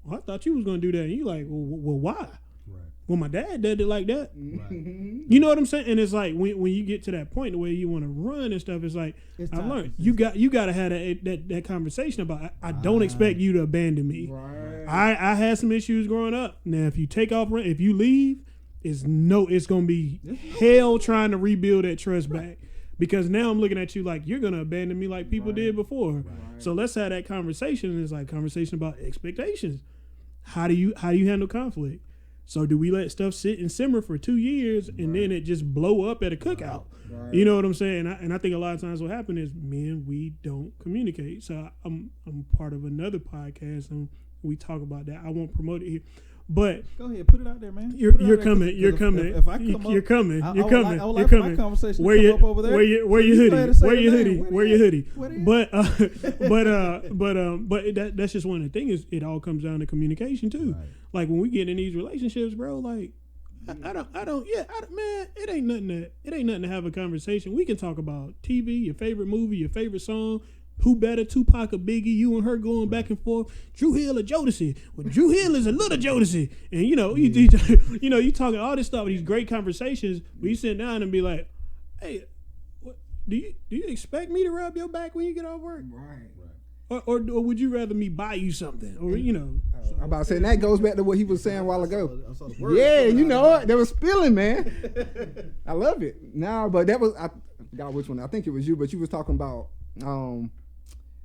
well, I thought you was gonna do that. And you like, well, why? Right. Well, my dad did it like that. Right. You know what I'm saying? And it's like when you get to that point, the way you want to run and stuff, it's like I've learned you got to have that conversation about. I don't expect you to abandon me. Right. I had some issues growing up. Now, if you take off, if you leave, it's gonna be hell trying to rebuild that trust back. Because now I'm looking at you like you're gonna abandon me like people did before. Right. So let's have that conversation. It's like conversation about expectations. How do you handle conflict? So do we let stuff sit and simmer for 2 years and then it just blow up at a cookout? Right. You know what I'm saying? And I think a lot of times what happens is men, we don't communicate. So I'm part of another podcast and we talk about that. I won't promote it here. But go ahead, put it out there, man. You're coming. You're coming. If I come you're coming. You're coming. You're coming. Wear your hoodie. Wear your hoodie. But that's just one of the things. It all comes down to communication too. Right. Like when we get in these relationships, bro. Like I don't. Man, it ain't nothing to have a conversation. We can talk about TV, your favorite movie, your favorite song. Who better, Tupac or Biggie? You and her going back and forth. Drew Hill or Jodeci? Well, Drew Hill is a little Jodeci, and you talking all this stuff, these great conversations. But you sit down and be like, "Hey, what, do you expect me to rub your back when you get off work? Right. Or would you rather me buy you something? Or I'm about to say, and that goes back to what he was saying a while ago. Yeah, you know what? They was spilling, man. I love it. No, but that was I forgot which one. I think it was you, but you was talking about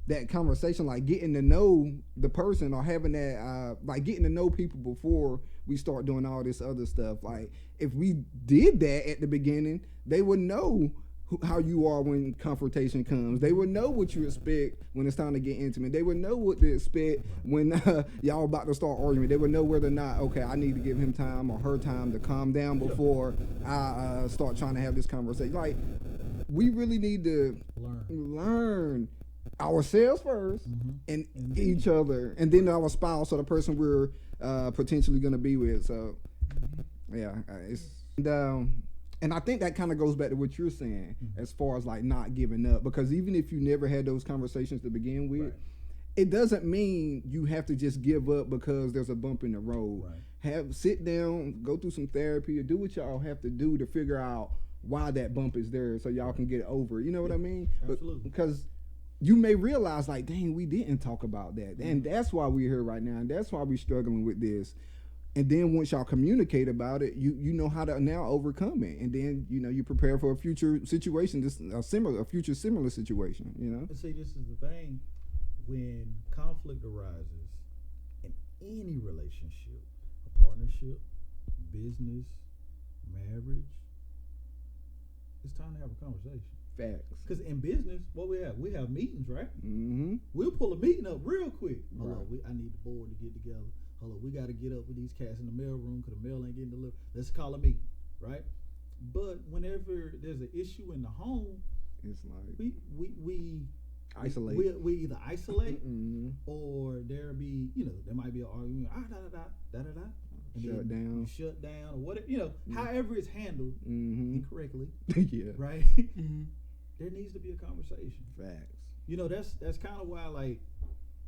that conversation, like getting to know the person or having that, like getting to know people before we start doing all this other stuff. Like if we did that at the beginning, they would know how you are when confrontation comes. They would know what you expect when it's time to get intimate. They would know what to expect when y'all about to start arguing. They would know whether or not, okay, I need to give him time or her time to calm down before I start trying to have this conversation. Like we really need to learn ourselves first and each other, and then our spouse or the person we're potentially going to be with. So yeah, and I think that kind of goes back to what you're saying as far as like not giving up, because even if you never had those conversations to begin with, it doesn't mean you have to just give up because there's a bump in the road. Sit down, go through some therapy, or do what y'all have to do to figure out why that bump is there so y'all can get it over. You know what I mean? Absolutely. Because you may realize like, dang, we didn't talk about that. And that's why we're here right now. And that's why we're struggling with this. And then once y'all communicate about it, you know how to now overcome it, and then you prepare for a future situation, a future similar situation. And see, this is the thing: when conflict arises in any relationship, a partnership, business, marriage, it's time to have a conversation. Facts. Because in business, what we have meetings, right? Mm-hmm. We'll pull a meeting up real quick. Right. I need the board to get together. Hold on, we got to get up with these cats in the mail room because the mail ain't getting delivered. Let's call a meeting, right? But whenever there's an issue in the home, it's like we isolate. We either isolate or there might be an argument. Shut down. You shut down or whatever. However it's handled incorrectly. Yeah. Right. There needs to be a conversation. Facts. That's kind of why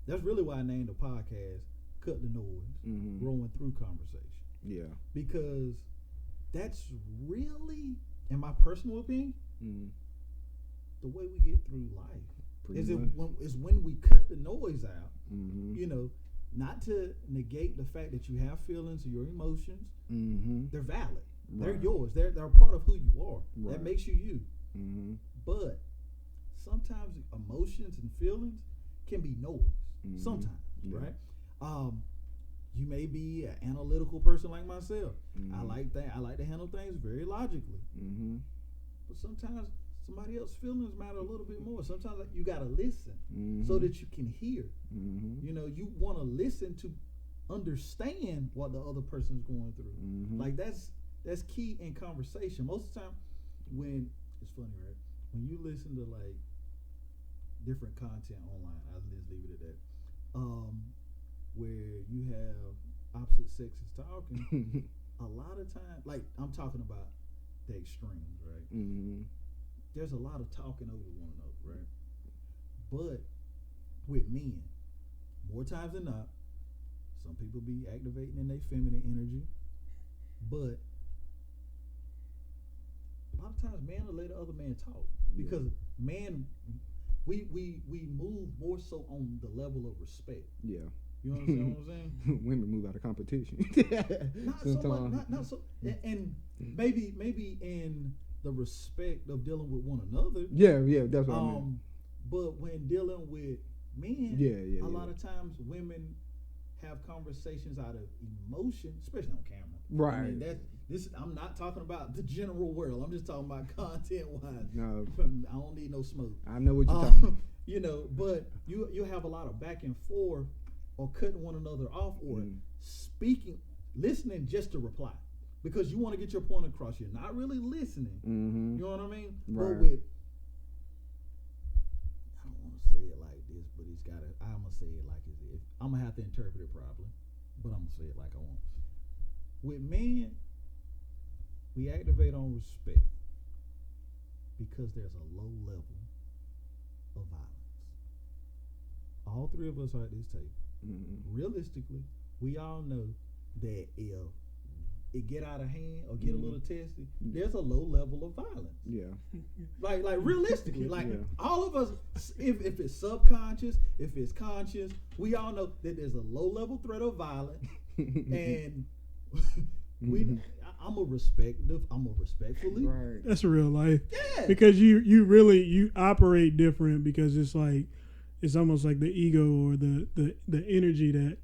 that's really why I named the podcast "Cut the Noise," Growing Through Conversation. Yeah. Because that's really, in my personal opinion, the way we get through life. Is when we cut the noise out. Not to negate the fact that you have feelings or your emotions. They're valid. Right. They're yours. They're a part of who you are. Right. That makes you you. But sometimes emotions and feelings can be noise. Sometimes, right? You may be an analytical person like myself. I like to handle things very logically. But sometimes somebody else's feelings matter a little bit more. Sometimes you gotta listen so that you can hear. You want to listen to understand what the other person's going through. Like that's key in conversation. Most of the time, when it's funny, right? When you listen to like different content online, I'll just leave it at that. Where you have opposite sexes talking, a lot of times, like I'm talking about the extremes, right? There's a lot of talking over one another, right? But with men, more times than not, some people be activating in their feminine energy, but a lot of times men will let the other man talk because man, we move more so on the level of respect. Yeah. You understand what I'm saying? Women move out of competition. Not so much, not so, and maybe in the respect of dealing with one another. Yeah, that's what I mean. But when dealing with men, a lot of times women have conversations out of emotion, especially on camera. Right. I mean, I'm not talking about the general world. I'm just talking about content wise. No. I don't need no smoke. I know what you're talking about. But you have a lot of back and forth or cutting one another off or listening just to reply. Because you want to get your point across. You're not really listening. You know what I mean? Right. But I don't want to say it like this, but I'm going to say it like it is. I'm going to have to interpret it probably, but I'm going to say it like I want. With men, we activate on respect because there's a low level of violence. All three of us are at this table. Realistically, we all know that if it get out of hand or get a little testy, there's a low level of violence. Yeah. Like realistically, all of us, if it's subconscious, if it's conscious, we all know that there's a low level threat of violence, and I'm a respectfully. Right. That's real life. Yeah. Because you operate different because it's like it's almost like the ego or the energy that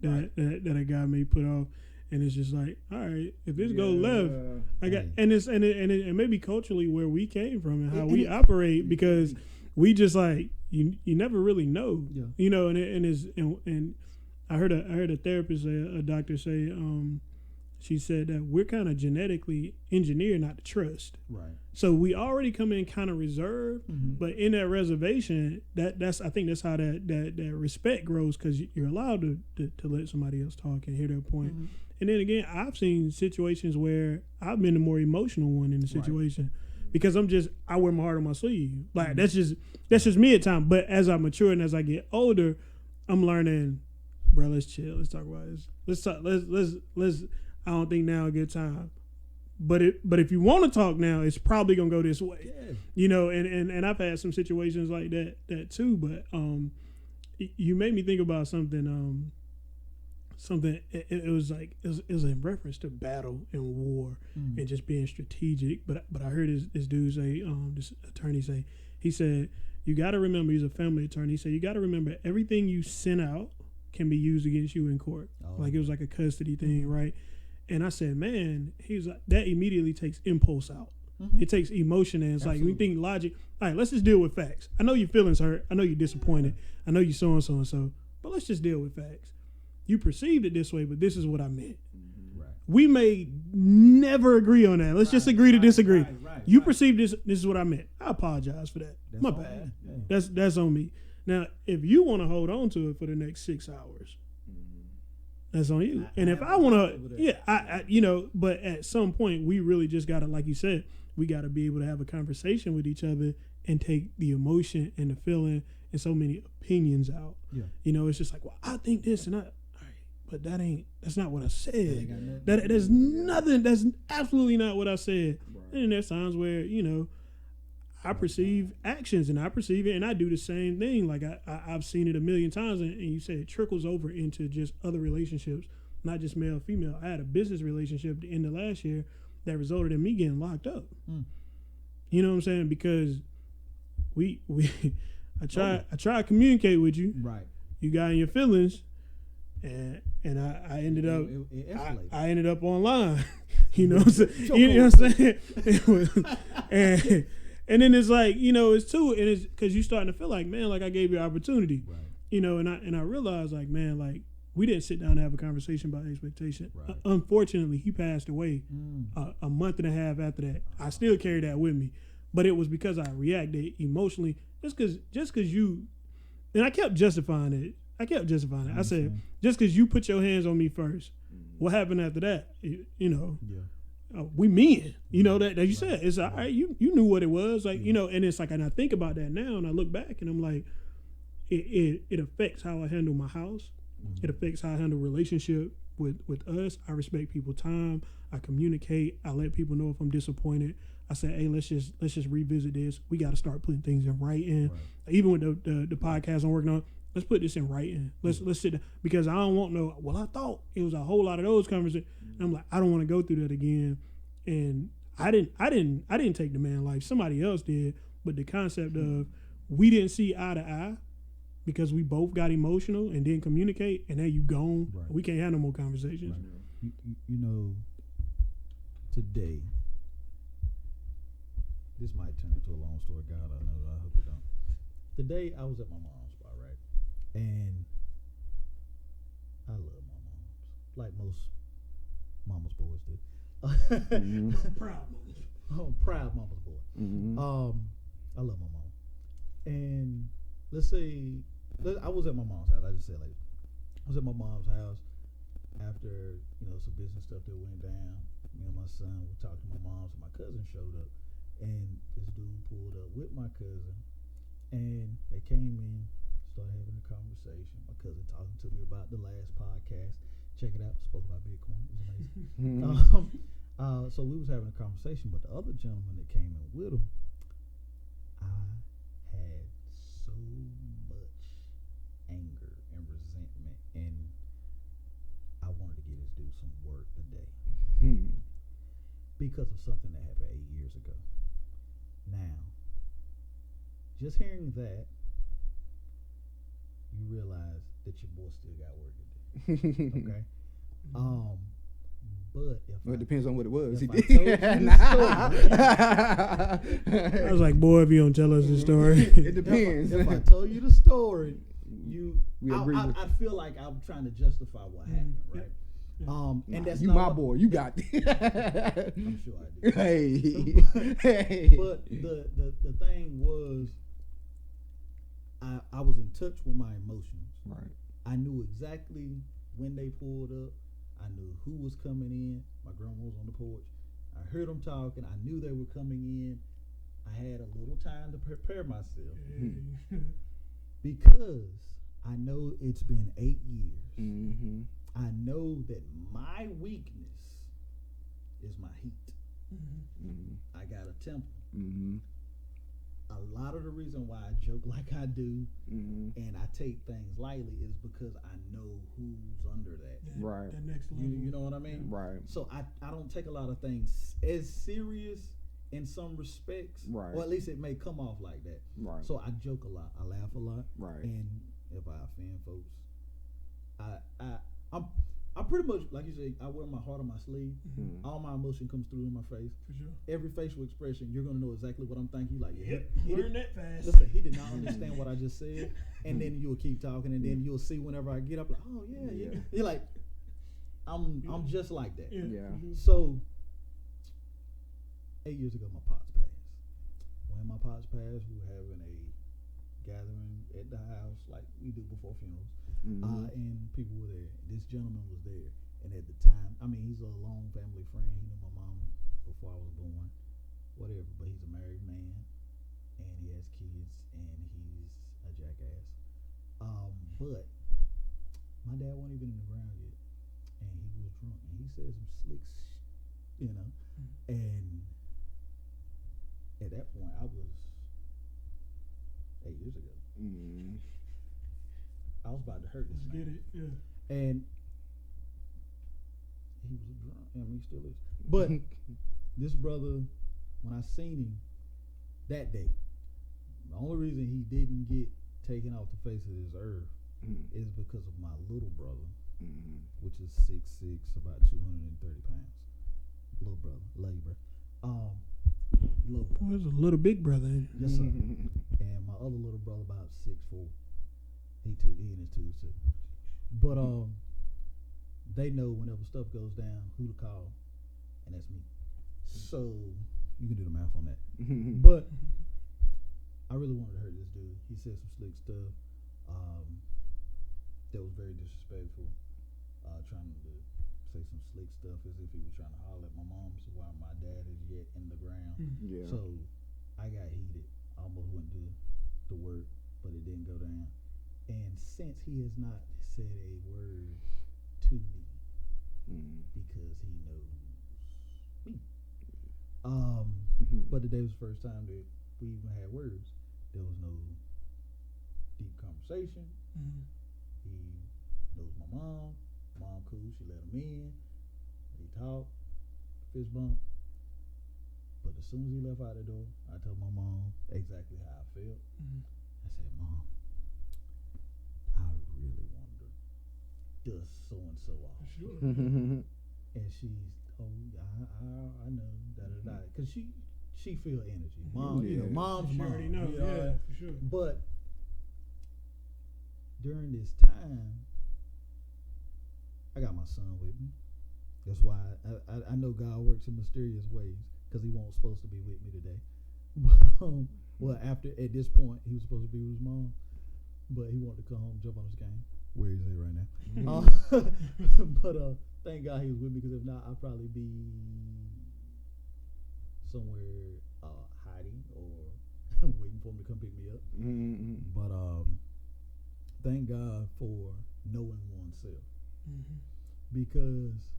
a guy may put off. And it's just like, all right, if this goes left, I got, and it may be culturally where we came from and how we operate because we just like you never really know, and I heard a therapist say, a doctor say, she said that we're kind of genetically engineered not to trust. Right. So we already come in kind of reserved, but in that reservation, I think that's how that respect grows because you're allowed to let somebody else talk and hear their point. And then again, I've seen situations where I've been the more emotional one in the situation because I wear my heart on my sleeve. Like that's just me at times. But as I mature and as I get older, I'm learning, bro, let's chill. Let's talk about this. Let's talk. Let's. I don't think now a good time. But if you want to talk now, it's probably gonna go this way. Yeah. And I've had some situations like that too. But you made me think about something. something. It was like it was in reference to battle and war and just being strategic. But I heard this dude say, this attorney say, he said, you got to remember, he's a family attorney. He said, you got to remember, everything you send out can be used against you in court. Like it was like a custody thing, right? And I said, man, he was like, that immediately takes impulse out. It takes emotion, and it's like, we think logic. All right, let's just deal with facts. I know your feelings hurt. I know you're disappointed. I know you so and so and so. But let's just deal with facts. You perceived it this way, but this is what I meant. Right. We may never agree on that. Let's just agree to disagree. You perceived this. This is what I meant. I apologize for that. My bad. Yeah. That's on me. Now, if you want to hold on to it for the next 6 hours, that's on you. And if I want to, I but at some point, we really just got to, like you said, we got to be able to have a conversation with each other and take the emotion and the feeling and so many opinions out. Yeah. It's just like, well, I think this and that. All right, but that's not what I said. There's nothing, that's absolutely not what I said. Right. And there's times where, I perceive actions and I perceive it and I do the same thing. Like I've seen it a million times, and you said it trickles over into just other relationships, not just male, female. I had a business relationship at the end of last year that resulted in me getting locked up. You know what I'm saying? Because I try to communicate with you. Right. You got in your feelings, and I ended up I ended up online. You know what I'm saying? And then it's like, it's too, and it's because you starting to feel like, man, like I gave you opportunity. Right. And I realized, like, man, like we didn't sit down and have a conversation about expectation. Right. Unfortunately, he passed away a month and a half after that. I still carry that with me, but it was because I reacted emotionally. Just because you, and I kept justifying it. I said, just because you put your hands on me first, what happened after that? We men, that you said, it's all right. You knew what it was, like, and it's like, and I think about that now, and I look back, and I'm like, it affects how I handle my house. It affects how I handle relationship with us. I respect people's time. I communicate. I let people know if I'm disappointed. I say, hey, let's just revisit this. We got to start putting things in writing. Right. Even with the podcast I'm working on, let's put this in writing. Let's sit down, because I don't want no. Well, I thought it was a whole lot of those conversations. And I'm like, I don't want to go through that again. And I didn't take the man life. Somebody else did. But the concept of we didn't see eye to eye because we both got emotional and didn't communicate, and now you gone. Right. We can't have no more conversations. Right. Today, this might turn into a long story. God, I know. I hope it don't. Today, I was at my mom's spot, right? And I love my moms, like most mama's boys do. Proud mama's. Oh, proud mama's boy. Mm-hmm. I love my mom. And let's say I was at my mom's house. I just said, like, I was at my mom's house after some business stuff that went down. Me and my son were talking to my mom, so my cousin showed up, and this dude pulled up with my cousin, and they came in, started having a conversation. My cousin talking to me about the last podcast. Check it out. Spoke about Bitcoin. It was amazing. So we was having a conversation, but the other gentleman that came in with him, I had so much anger and resentment, and I wanted to get this dude some work today because of something that happened 8 years ago. Now, just hearing that, you realize that your boy still got work to do. Okay. But it depends on what it was. I was like, boy, if you don't tell us the story. It depends. If I told you the story, I feel like I'm trying to justify what happened, right? And that's you not my boy. You got it. I'm sure I did. Hey. But the thing was, I was in touch with my emotions. Right. I knew exactly when they pulled up. I knew who was coming in. My grandma was on the porch. I heard them talking. I knew they were coming in. I had a little time to prepare myself because I know it's been 8 years. Mm-hmm. I know that my weakness is my heat. Mm-hmm. I got a temper. Mm-hmm. a lot of the reason why I joke like I do and I take things lightly is because I know who's under that. Right. That next level. You know what I mean? Right. So I don't take a lot of things as serious in some respects. Right. Or at least it may come off like that. Right. So I joke a lot. I laugh a lot. Right. And if I offend folks, I'm pretty much, like you say, I wear my heart on my sleeve. All my emotion comes through in my face. For sure. Every facial expression, you're going to know exactly what I'm thinking. Like, Learn that fast. Listen, he did not understand what I just said. And then you'll keep talking, and then you'll see whenever I get up, like, oh, yeah. You're like, I'm just like that. Yeah. So, 8 years ago, my pops passed. When my pops passed, we were having a gathering at the house like we do before funerals. And people were there. This gentleman was there. And at the time, I mean, he's a long family friend. He knew my mom before I was born, whatever. But he's a married man, and he has kids, and he's a jackass. But my dad wasn't even in the ground yet, and he was drunk, and he said some slick, And at that point, I was 8 years ago. I was about to hurt this man. Get it, yeah. And he was a drunk. I mean, he still is. But this brother, when I seen him that day, the only reason he didn't get taken off the face of this earth is because of my little brother, which is 6'6", about 230 pounds. Little brother, love you, bro. Little brother. There's a little big brother in it. Yes, sir. And my other little brother about 6'4". He in his twos too. But they know whenever stuff goes down who to call, and that's me. So you can do the math on that. But I really wanted to hurt this dude. He said some slick stuff that was very disrespectful. Trying to say some slick stuff as if he was trying to holler at my mom while my dad is yet in the ground. Yeah. So I got heated. I almost went to work, but it didn't go down. And since he has not said a word to me, because he knows me. But today was the first time that we even had words. There was no deep conversation. He knows my mom. Mom cool, she let him in. They talked, fist bump. But as soon as he left out the door, I told my mom exactly how I felt. I said, Mom, I really wanted to dust so and so off. Sure. And she's, I know, because she feel energy. Mom, you know, mom's mom. Already know, for sure. But during this time, I got my son with me. That's why I know God works in mysterious ways, because he wasn't supposed to be with me today. But well, at this point, he was supposed to be with his mom, but he wanted to come home, jump on his game. Where is he right now? But thank God he was with me, because if not, I'd probably be somewhere hiding or waiting for him to come pick me up. But thank God for knowing oneself, because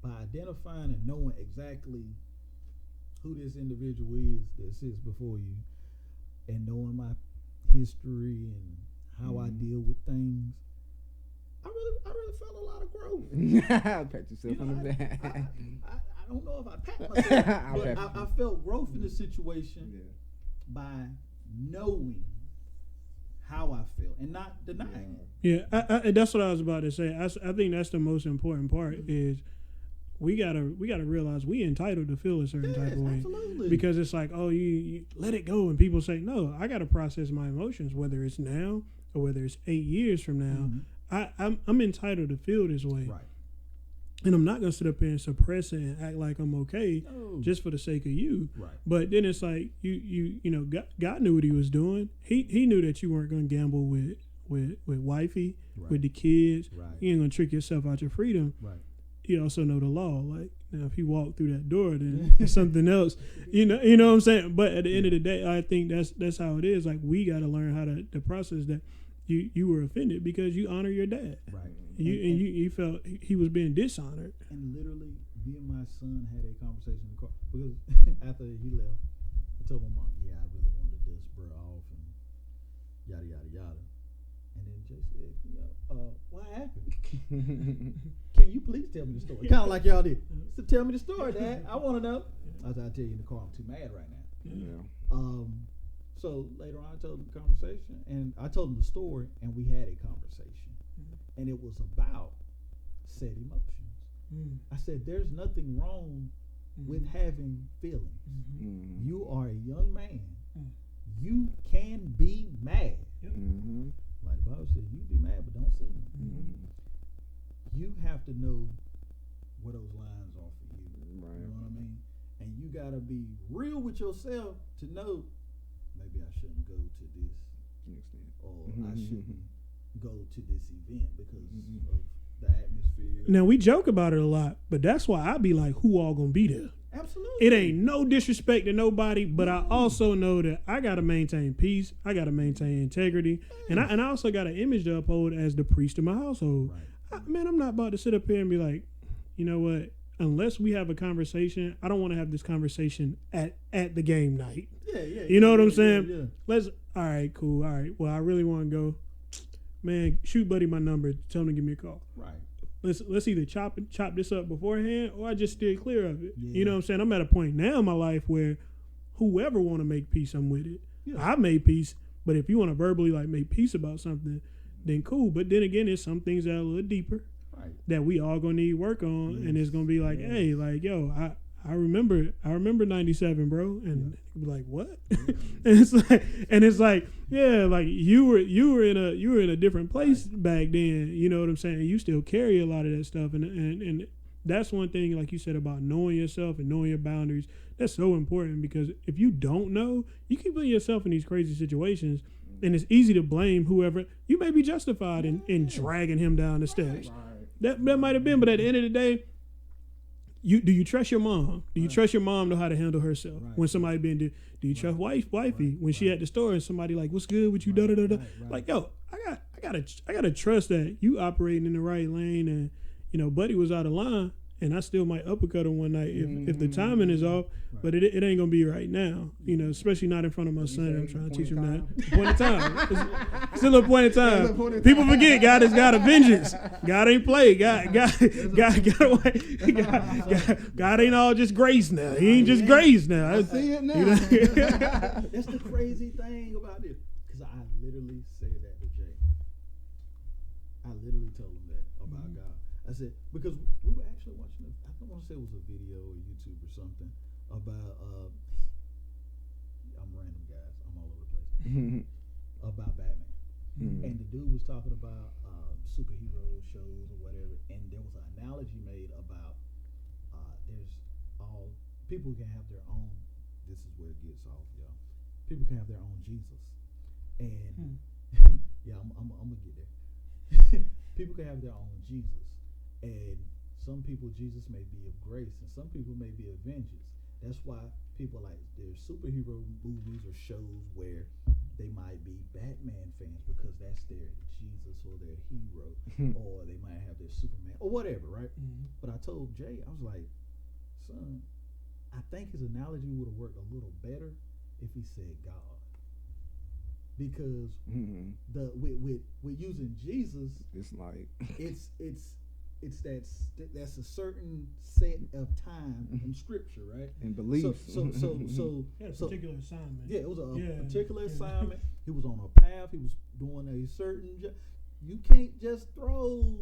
by identifying and knowing exactly who this individual is that sits before you, and knowing my history and how I deal with things, I really felt a lot of growth. Pat yourself on the back. I don't know if I pat myself, but I felt growth in the situation by knowing how I felt and not denying it. Yeah, that's what I was about to say. I think that's the most important part is we gotta realize we entitled to feel a certain type of way. Absolutely. Because it's like, oh, you let it go, and people say, no, I gotta process my emotions, whether it's now or whether it's 8 years from now. I'm entitled to feel this way. Right. And I'm not gonna sit up here and suppress it and act like I'm okay just for the sake of you. Right. But then it's like you know, God knew what he was doing. He knew that you weren't gonna gamble with wifey, with the kids. Right. You ain't gonna trick yourself out your freedom. Right. You also know the law. Like, now, if you walk through that door, then it's something else. You know what I'm saying? But at the end of the day, I think that's how it is. Like, we got to learn how to process that you were offended because you honor your dad. Right. You felt he was being dishonored. And literally, me and my son had a conversation in the car, because after he left, I told my mom, I really wanted to cussed bro off and yada yada yada. And then Jay said, what happened? Can you please tell me the story? Kind of like y'all did. So tell me the story, Dad. I want to know. I said, I'll tell you in the car. I'm too mad right now. Yeah. So later on, I told him the conversation, and I told him the story, and we had a conversation, and it was about said emotions. I said, there's nothing wrong with having feelings. You are a young man. You can be mad. Like the Bible says, you be mad, but don't sin. You have to know where those lines are for you. Right. You know what I mean? And you got to be real with yourself to know, maybe I shouldn't go to this, or I shouldn't go to this event because of the atmosphere. Now, we joke about it a lot, but that's why I be like, who all gonna be there? Absolutely. It ain't no disrespect to nobody, but I also know that I gotta maintain peace. I gotta maintain integrity, and I also got an image to uphold as the priest of my household. Right. I'm not about to sit up here and be like, you know what? Unless we have a conversation, I don't want to have this conversation at the game night. You know what I'm saying? All right, cool. All right. Well, I really want to go. Man, shoot buddy my number. Tell him to give me a call. Right. Let's either chop this up beforehand, or I just steer clear of it. Yeah. You know what I'm saying? I'm at a point now in my life where whoever want to make peace, I'm with it. Yeah. I've made peace, but if you want to verbally like make peace about something, then cool. But then again, there's some things that are a little deeper that we all gonna need work on, and it's gonna be like, hey, like, yo, I remember 97, bro, and be like, what? and it's like, yeah, like you were in a different place back then. You know what I'm saying? You still carry a lot of that stuff, and that's one thing, like you said, about knowing yourself and knowing your boundaries. That's so important, because if you don't know, you keep putting yourself in these crazy situations. And it's easy to blame whoever. You may be justified in dragging him down the steps. That might have been, but at the end of the day, do you trust your mom? Do you trust your mom know how to handle herself when somebody do you trust wifey when she at the store and somebody like, what's good with you? Da da da da. Like, yo, I gotta trust that you operating in the right lane, and you know, buddy was out of line, and I still might uppercut him one night if the timing is off. But it ain't gonna be right now, you know, especially not in front of my son. I'm trying to teach him that. Point in time. It's still a point in time. People forget God has got a vengeance. God ain't play. God ain't all just grace now. He ain't just grace now. I see it now. You know? That's the crazy thing about this. Because I literally said that to Jay. I literally told him that about God. I said, because we were actually watching, I don't want to say it was a video or YouTube or something about, I'm random guys, I'm all over the place, about Batman. And the dude was talking about superhero shows or whatever, and there was an analogy made about there's all, people can have their own, this is where it gets off, y'all. People can have their own Jesus. And, yeah, I'm going to get there. People can have their own Jesus. And some people, Jesus may be of grace, and some people may be of vengeance. That's why people like there's superhero movies or shows where they might be Batman fans because that's their Jesus or their hero, or they might have their Superman or whatever, right? But I told Jay, I was like, son, I think his analogy would have worked a little better if he said God. Because with using Jesus, it's like that's a certain set of time in Scripture, right? And beliefs. So a particular assignment. Yeah, it was a particular assignment. He was on a path. He was doing a certain. You can't just throw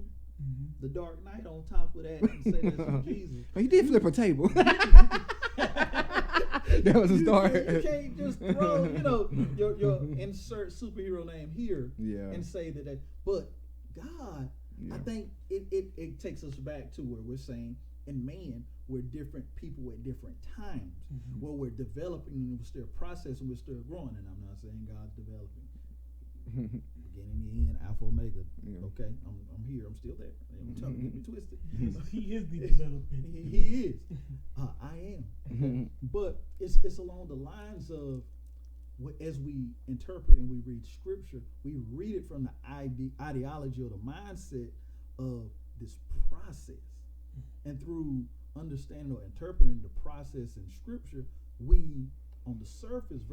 the Dark Knight on top of that and say that's from Jesus. He did flip a table. That was a start. You can't just throw, your insert superhero name here and say that. But God, I think it takes us back to where we're saying, in man, we're different people at different times, where we're developing and we're still processing, we're still growing. And I'm not saying God's developing. Beginning, the end, Alpha, Omega. Okay, I'm here. I'm still there. Don't get me twisted. He is the development. He is. I am. But it's along the lines of, as we interpret and we read Scripture, we read it from the ideology or the mindset of this process. And through understanding or interpreting the process in Scripture, we on the surface,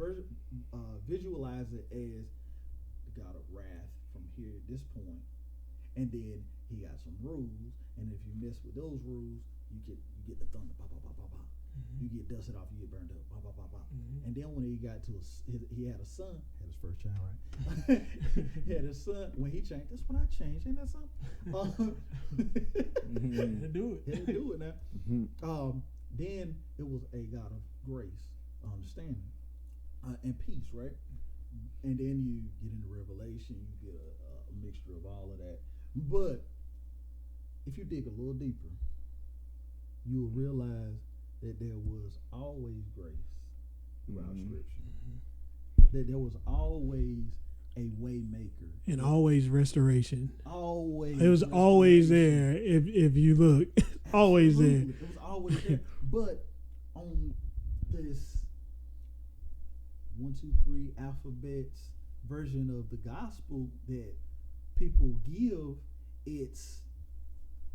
visualize it as the God of wrath from here at this point, and then he got some rules, and if you mess with those rules, you get the thunder, bah, bah, bah, bah, bah. You get dusted off, you get burned up, bah, bah, bah, bah. And then when he got to he had a son, had his first child, right? He had a son. When he changed, that's when I changed. Ain't that something? Had to do it. Had to do it now. Then it was a God of grace, understanding, and peace, right? And then you get into Revelation, you get a mixture of all of that. But if you dig a little deeper, you will realize that there was always grace throughout Scripture. That there was always a way maker. And always restoration. Always. It was always there if you look. Always there. It was always there. But on this 1, 2, 3 alphabets version of the gospel that people give, it's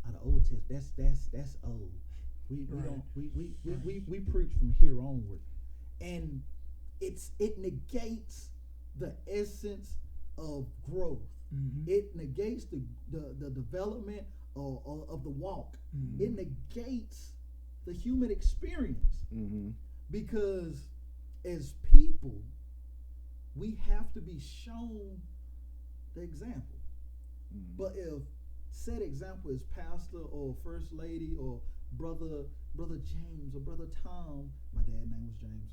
out of Old Testament. That's old. We preach from here onward, and it negates the essence of growth. It negates the development of the walk. It negates the human experience, because as people, we have to be shown the example. But if said example is pastor or first lady or brother James or brother Tom, my dad's name was James,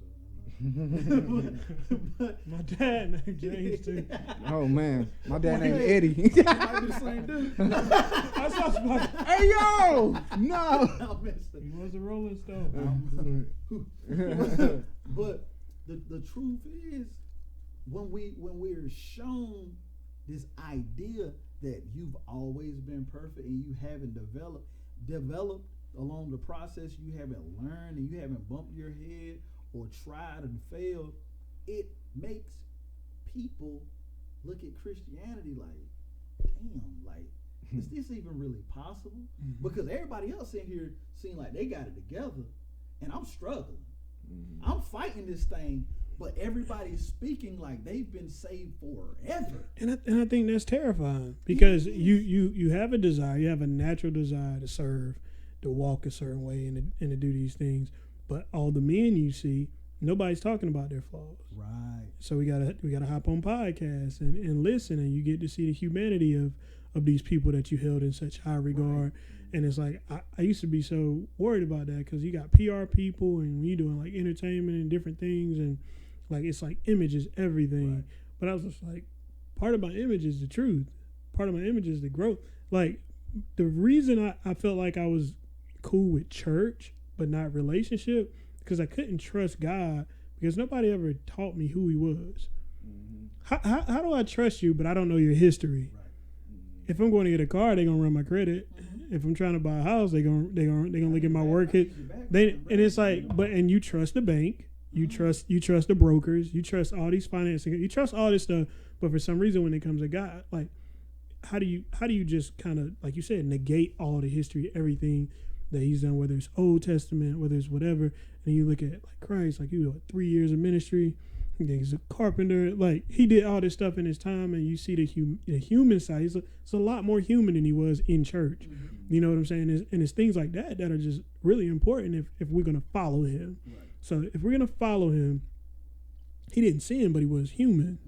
but my dad named James too. Oh man, my dad named Eddie. Might be the same dude. I saw somebody. Hey yo, no. He was a Rolling Stone. But the truth is, when we're shown this idea that you've always been perfect and you haven't developed along the process, you haven't learned and you haven't bumped your head or tried and failed, it makes people look at Christianity like, damn, like, is this even really possible? Because everybody else in here seem like they got it together, and I'm struggling. I'm fighting this thing, but everybody's speaking like they've been saved forever. And I think that's terrifying, because you have a desire, you have a natural desire to serve, to walk a certain way, and to do these things. But all the men you see, nobody's talking about their flaws. Right. So we gotta hop on podcasts and listen, and you get to see the humanity of these people that you held in such high regard. Right. And it's like, I used to be so worried about that, because you got PR people and you doing like entertainment and different things, and like it's like image is everything. Right. But I was just like, part of my image is the truth. Part of my image is the growth. Like, the reason I felt like I was cool with church but not relationship, because I couldn't trust God, because nobody ever taught me who he was. How do I trust you but I don't know your history? Right. If I'm going to get a car, they're gonna run my credit. If I'm trying to buy a house, they're gonna look at my work hit. And it's like, and you trust the bank, you trust the brokers, you trust all these financing, you trust all this stuff. But for some reason, when it comes to God, like, how do you just kind of, like you said, negate all the history, everything that he's done, whether it's Old Testament, whether it's whatever, and you look at like Christ, like, you know, 3 years of ministry, he's a carpenter, like he did all this stuff in his time, and you see the human side. He's a lot more human than he was in church. You know what I'm saying? And it's things like that are just really important if we're gonna follow him. Right. So if we're gonna follow him, he didn't sin, but he was human.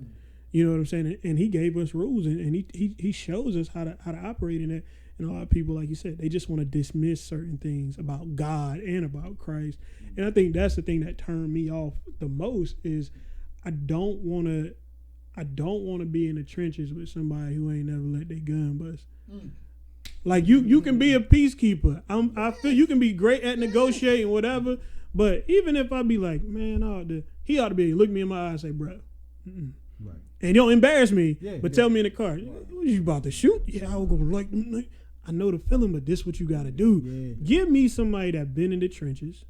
You know what I'm saying? And he gave us rules, and he shows us how to operate in that. And a lot of people, like you said, they just want to dismiss certain things about God and about Christ. And I think that's the thing that turned me off the most, is I don't want to be in the trenches with somebody who ain't never let their gun bust. Like, you can be a peacekeeper. I feel you can be great at negotiating, whatever. But even if I be like, man, he ought to be look me in my eyes and say, bro, right. And don't embarrass me, but tell me in the car, what you about to shoot? Yeah, I was gonna like. I know the feeling, but this what you got to do. Yeah. Give me somebody that been in the trenches.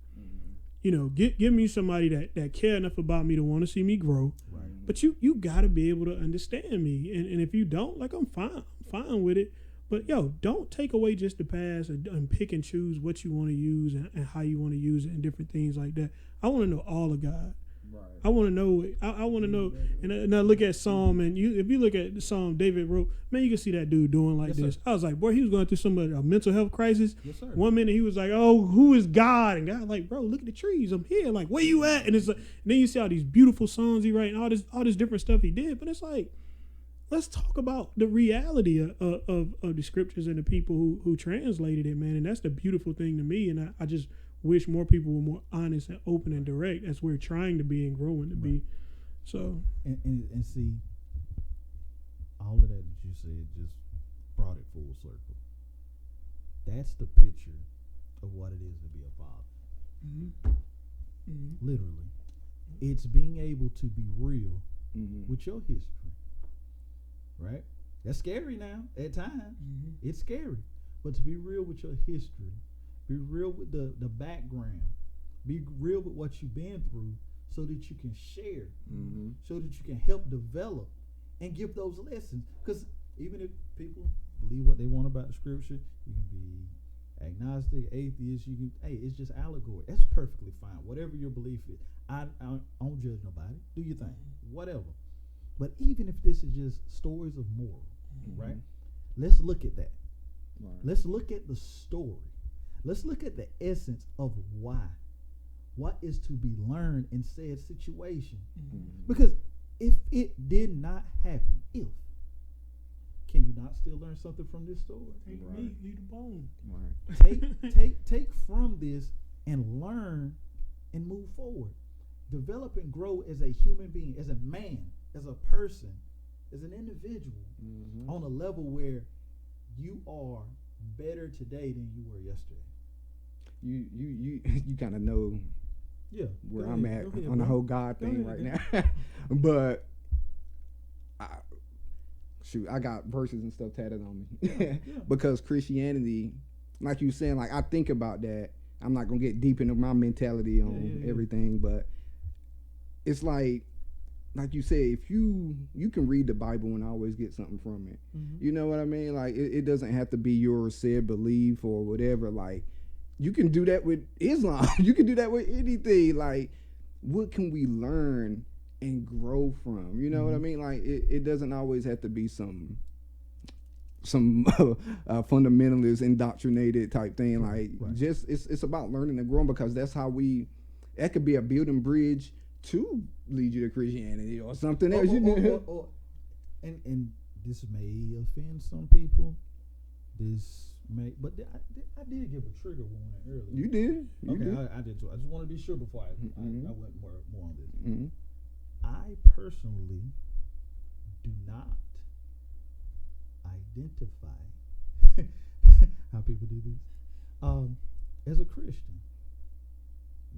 You know, give me somebody that care enough about me to want to see me grow. Right. But you got to be able to understand me. And if you don't, like, I'm fine with it. But, don't take away just the past and pick and choose what you want to use and how you want to use it and different things like that. I want to know all of God. Right. I want to know. I want to know. And I look at Psalm, and if you look at the Psalm David wrote, man, you can see that dude doing like this. Sir. I was like, boy, he was going through some a mental health crisis. Yes, sir. 1 minute he was like, oh, who is God? And God like, bro, look at the trees. I'm here. Like, where you at? And it's like, and then you see all these beautiful songs he write and all this different stuff he did. But it's like, let's talk about the reality of the scriptures and the people who translated it, man. And that's the beautiful thing to me. And I just wish more people were more honest and open and direct as we're trying to be and growing to be. So and see, all of that you said just brought it full circle. That's the picture of what it is to be a father. Mm-hmm. Mm-hmm. Literally, it's being able to be real with your history. Right? That's scary now at times. Mm-hmm. It's scary, but to be real with your history. Be real with the background. Be real with what you've been through so that you can share, so that you can help develop and give those lessons. Because even if people believe what they want about the scripture, you can be agnostic, atheist, it's just allegory. That's perfectly fine. Whatever your belief is. I don't judge nobody. Do your thing. Whatever. But even if this is just stories of moral, right? Let's look at that. Right. Let's look at the story. Let's look at the essence of why. What is to be learned in said situation? Because if it did not happen, can you not still learn something from this story? Take the meat, leave the bone. Right. Take from this and learn and move forward. Develop and grow as a human being, as a man, as a person, as an individual, on a level where you are better today than you were yesterday. You kind of know where I'm at on the whole God thing right now. But I got verses and stuff tatted on me. Because Christianity, like you saying, like I think about that. I'm not gonna get deep into my mentality on everything, but it's like you said, if you can read the Bible and always get something from it. You know what I mean? Like it doesn't have to be your said belief or whatever. Like you can do that with Islam. You can do that with anything. Like what can we learn and grow from? You know what I mean? Like it doesn't always have to be some fundamentalist indoctrinated type thing. Like just it's about learning and growing, because that's how that could be a building bridge to lead you to Christianity or something else. And this may offend some people. But I did give a trigger warning earlier. You did. I did too. I just want to be sure before I went more on this. I personally do not identify how people do this as a Christian.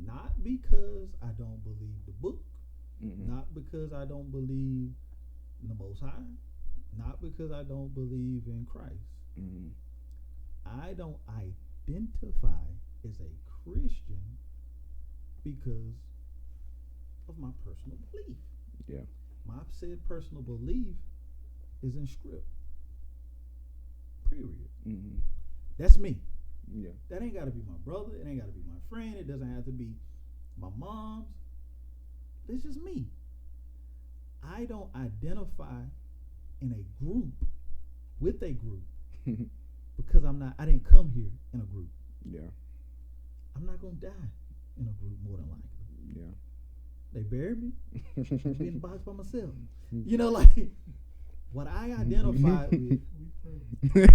Not because I don't believe the book, not because I don't believe in the Most High, not because I don't believe in Christ. I don't identify as a Christian because of my personal belief. Yeah. My said personal belief is in script. Period. That's me. Yeah. That ain't got to be my brother. It ain't got to be my friend. It doesn't have to be my mom's. It's just me. I don't identify in a group with a group because I didn't come here in a group. Yeah. I'm not going to die in a group more than likely. Yeah. They buried me. I'll be in the box by myself. You know, like what I identify with. We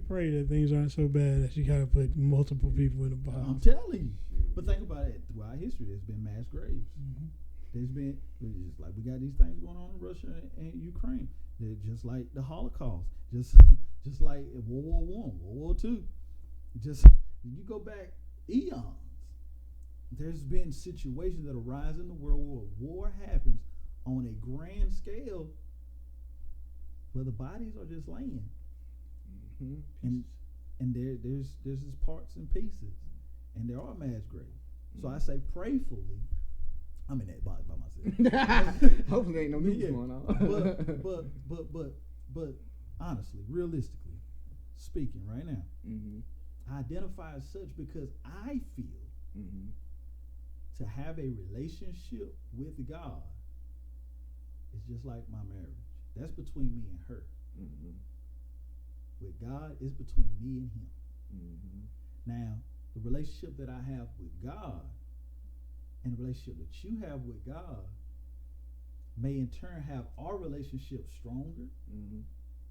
pray that things aren't so bad that you gotta put multiple people in the box. I'm telling you. But think about it. Throughout history, there's been mass graves. There's been, just like we got these things going on in Russia and Ukraine. They're just like the Holocaust, just like World War I, World War II. Just you go back eons. There's been situations that arise in the world where war happens on a grand scale, where the bodies are just laying, and there's just parts and pieces, and there are mass graves. So I say prayfully, I'm in that box by myself. Hopefully ain't no news going on. But honestly, realistically speaking, right now, I identify as such because I feel to have a relationship with God is just like my marriage. That's between me and her. Mm-hmm. With God, it's between me and him. Mm-hmm. Now, the relationship that I have with God and the relationship that you have with God may in turn have our relationship stronger. Mm-hmm.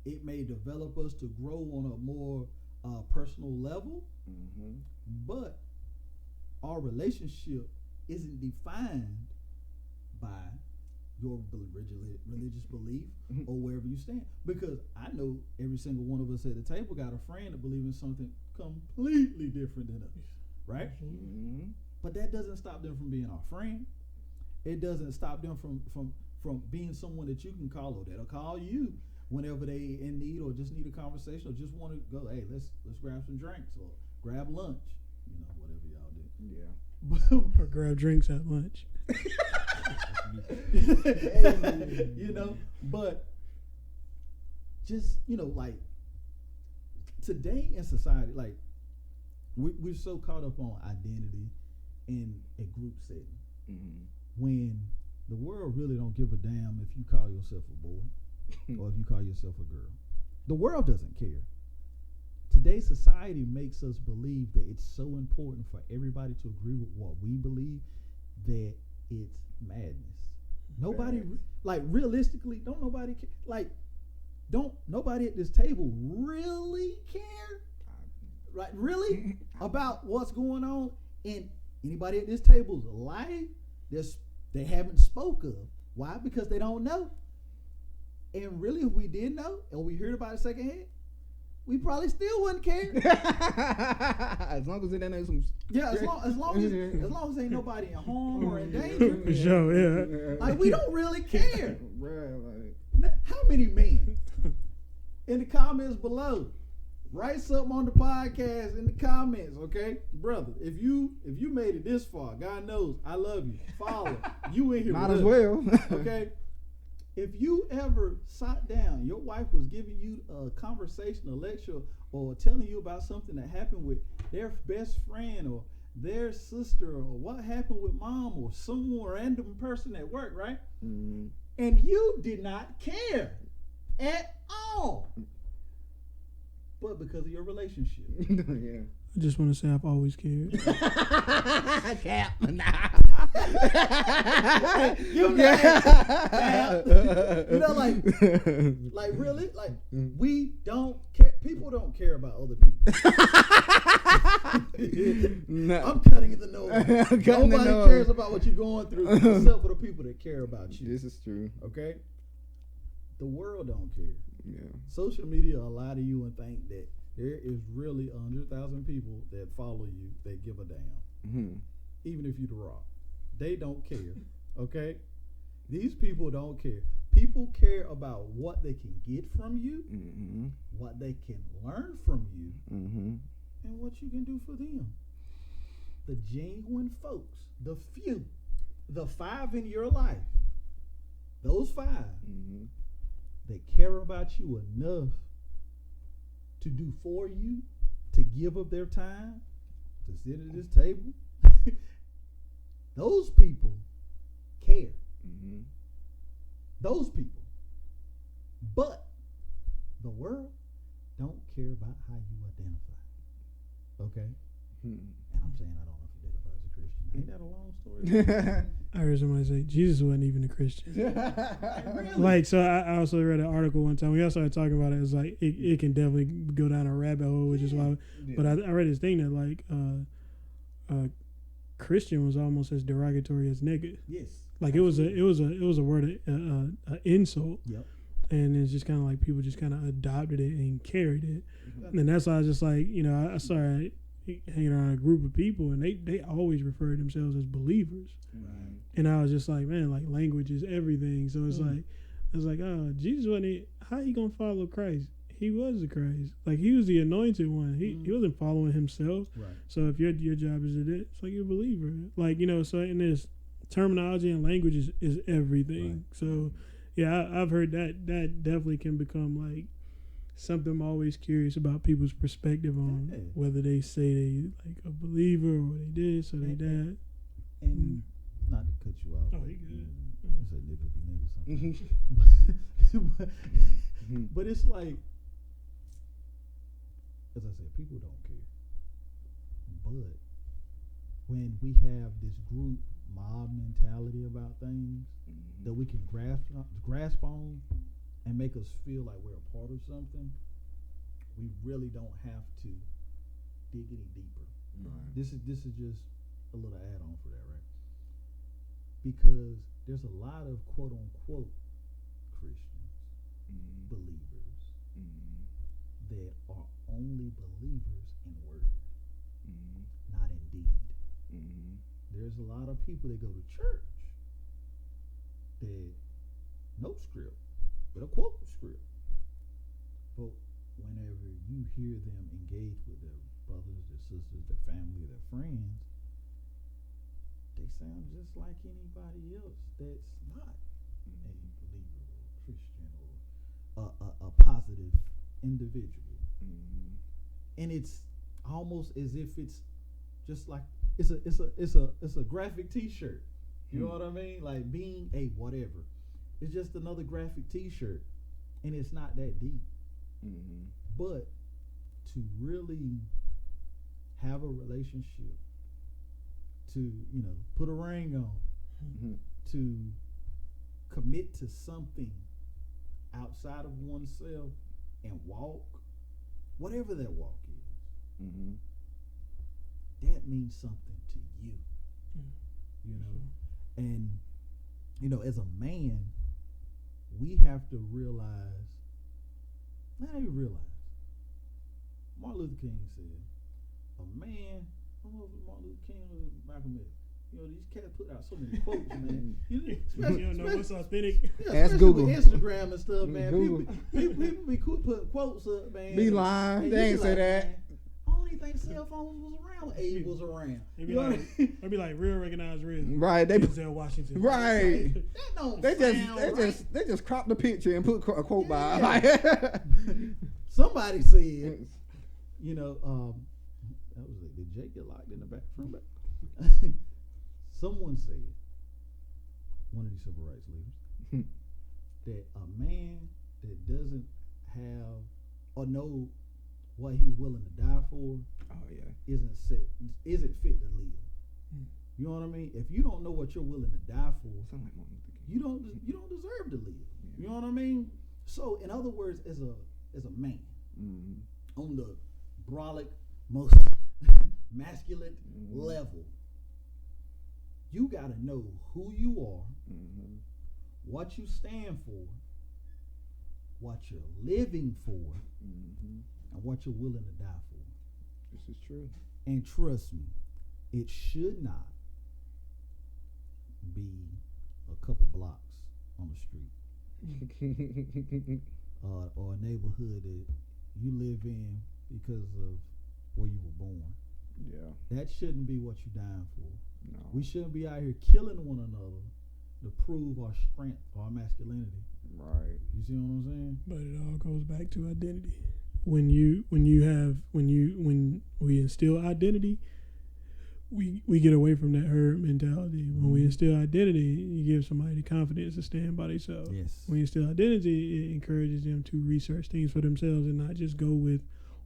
It may develop us to grow on a more personal level, mm-hmm. but our relationship isn't defined by your religious belief mm-hmm. or wherever you stand. Because I know every single one of us at the table got a friend that believes in something completely different than us, right? Mm-hmm. But that doesn't stop them from being our friend. It doesn't stop them from being someone that you can call or that'll call you whenever they in need or just need a conversation or just want to go, hey, let's grab some drinks or grab lunch, whatever y'all do. Yeah. Or grab drinks at lunch. But just, like today in society, like we're so caught up on identity in a group setting mm-hmm. when the world really don't give a damn if you call yourself a boy or if you call yourself a girl. The world doesn't care. Today's society makes us believe that it's so important for everybody to agree with what we believe that it's madness. Nobody, realistically, don't nobody at this table really care, right? Really about what's going on in anybody at this table's life they haven't spoke of. Why? Because they don't know. And really, if we did know and we heard about it secondhand, we probably still wouldn't care. As long as it ain't some. Yeah, as long as ain't nobody in harm or in danger. For sure, yeah. Like we don't really care. How many men in the comments below? Write something on the podcast in the comments, okay, brother. If you made it this far, God knows I love you. Follow you in here. Might as well. Okay. If you ever sat down, your wife was giving you a conversation, a lecture, or telling you about something that happened with their best friend or their sister, or what happened with mom or some random person at work, right? Mm-hmm. And you did not care at all. But because of your relationship. Yeah. I just want to say I've always cared. Cap. Like really, like we don't care. People don't care about other people. No. I'm cutting the nose. Nobody cares about what you're going through except for the people that care about you. This is true. Okay. The world don't care. Yeah. Social media will lie to you and think that there is really 100,000 people that follow you that give a damn. Mm-hmm. Even if you The Rock. They don't care. Okay? These people don't care. People care about what they can get from you, mm-hmm. what they can learn from you, mm-hmm. and what you can do for them. The genuine folks, the few, the 5 in your life, those 5, mm-hmm. they care about you enough to do for you, to give up their time, to sit at this table. Those people care. Mm-hmm. Those people. But the world don't care about how you identify. Okay? Mm-hmm. And I'm saying I don't know if you identify as a Christian. Ain't that a long story? I heard somebody say Jesus wasn't even a Christian. Really? Like, so I also read an article one time. We all started talking about it. It's like it can definitely go down a rabbit hole, which is why. Yeah. But I read this thing that like Christian was almost as derogatory as nigga. Yes. Like absolutely. it was a word, an insult. Yep. And it's just kind of like people just kind of adopted it and carried it. Mm-hmm. And that's why I was just like, I started hanging around a group of people and they always refer to themselves as believers. Right. And I was just like, man, like language is everything. So it's like, I was like, oh, Jesus wasn't, how he gonna follow Christ? He was the Christ. Like he was the anointed one. He wasn't following himself. Right. So if your job is to do it, it's like you're a believer. Like, so in this terminology and language is everything. Right. So yeah, I've heard that definitely can become like something I'm always curious about people's perspective on whether they say they like a believer or they this or they that. and not to cut you out. Oh, you good. You say nigga be nigga something. But it's like, as I said, people don't care. But when we have this group mob mentality about things that we can grasp on and make us feel like we're a part of something, we really don't have to dig any deeper. Right. This is just a little add-on for that, right? Because there's a lot of quote unquote Christians, believers, that are only believers in word, not in deed. There's a lot of people that go to church that know script, but a quote script. But whenever you hear them engage with their brothers, their sisters, their family, their friends, they sound just like anybody else that's not a believer or Christian or a positive individual. And it's almost as if it's just like it's a graphic T-shirt. You know what I mean? Like being a whatever. It's just another graphic T-shirt, and it's not that deep. But to really have a relationship, to put a ring on, to commit to something outside of oneself and walk, whatever that walk is, that means something to you. And as a man, we have to realize, not even realize, Martin Luther King said, a man, I don't know if it's Martin Luther King or Malcolm X. These cats put out so many quotes, man. You don't know what's authentic. Ask Google. Instagram and stuff, man. People be putting quotes up, man. Be lying. They ain't say that. Man, I don't even think cell phones was around when Abe was around. It'd be like real recognize real. Right. Denzel Washington. Right. That don't They just cropped the picture and put a quote by it. Somebody said, that was it. Did Jake get locked in the back from back? Someone said, one of these civil rights leaders, that a man that doesn't have or know what he's willing to die for, isn't fit to live. You know what I mean? If you don't know what you're willing to die for, you don't deserve to live. You know what I mean? So, in other words, as a man, on the brolic, most masculine level, you got to know who you are, what you stand for, what you're living for, and what you're willing to die for. This is true. And trust me, it should not be a couple blocks on the street or a neighborhood that you live in because of where you were born. Yeah. That shouldn't be what you're dying for. No. We shouldn't be out here killing one another to prove our strength or our masculinity. Right. You see what I'm saying? But it all goes back to identity. When we instill identity, we get away from that herd mentality. When we instill identity, you give somebody the confidence to stand by themselves. Yes. When you instill identity, it encourages them to research things for themselves and not just go with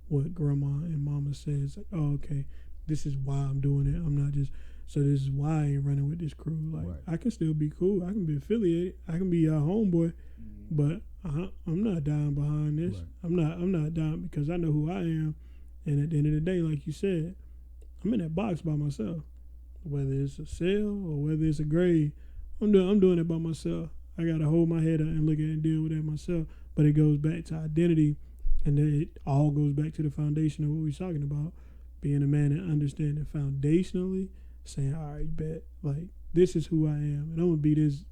what grandma and mama says. Like, oh, okay, this is why I'm doing it. I'm not just, so this is why I ain't running with this crew. Like, I can still be cool. I can be affiliated. I can be a homeboy, but I'm not dying behind this. Right. I'm not dying because I know who I am. And at the end of the day, like you said, I'm in that box by myself. Whether it's a cell or whether it's a grave, I'm doing it by myself. I gotta hold my head up and look at it and deal with it myself. But it goes back to identity, and then it all goes back to the foundation of what we're talking about. Being a man and understanding foundationally, saying, all right, bet, like, this is who I am. And I'm gonna be this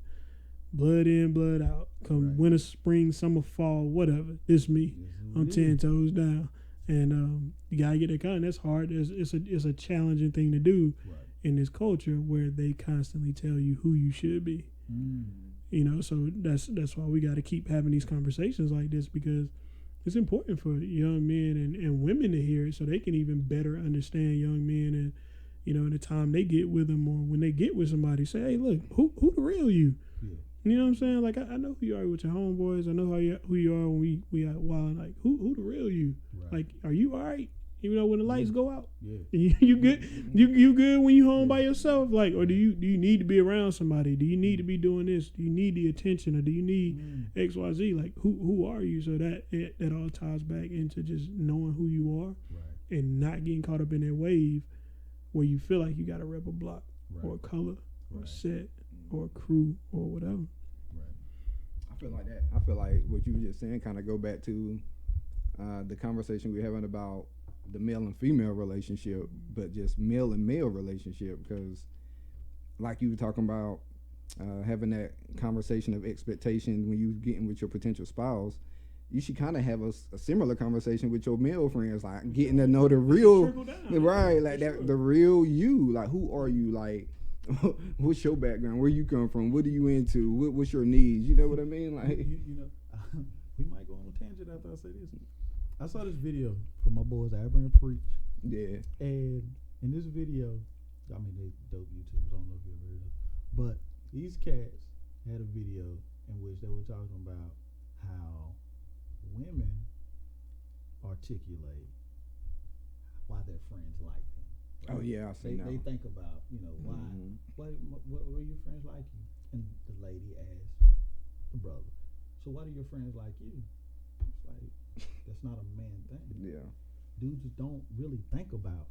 blood in, blood out. Come winter, spring, summer, fall, whatever. It's me. I'm 10 toes down. And you gotta get that kind. That's hard. It's a challenging thing to do in this culture where they constantly tell you who you should be. So that's why we got to keep having these conversations like this, because it's important for young men and women to hear it, so they can even better understand young men you know, in the time they get with them or when they get with somebody, say, hey, look, who the real you? Yeah. You know what I'm saying? Like, I know who you are with your homeboys. I know who you are when we out wild. Like, who the real you? Right. Like, are you all right? Even though when the lights go out, Yeah. you good? You good when you home by yourself? Like, or do you need to be around somebody? Do you need to be doing this? Do you need the attention, or do you need X, Y, Z? Like, who are you? So that all ties back into just knowing who you are, Right. and not getting caught up in that wave where you feel like you got to rep a block or a color or a set or a crew or whatever. I feel like that. I feel like what you were just saying kind of go back to the conversation we were having about the male and female relationship, but just male and male relationship, because like you were talking about having that conversation of expectation when you getting with your potential spouse, you should kind of have a similar conversation with your male friends, like getting to know the real, right? Like that, the real you. Like, who are you? Like, what's your background? Where you come from? What are you into? What's your needs? You know what I mean? Like, you know, we might go on a tangent after I say this. I saw this video from my boys Aber and Preach. yeah. And in this video, I mean, they dope YouTubers. I don't know if you ever heard of, but these cats had a video in which they were talking about how women articulate why their friends like them. Right? Oh yeah, I see now. They think about, you know, why what do your friends like you? And the lady asked the brother, so why do your friends like you? It's like, that's not a man thing. Yeah. Dudes just don't really think about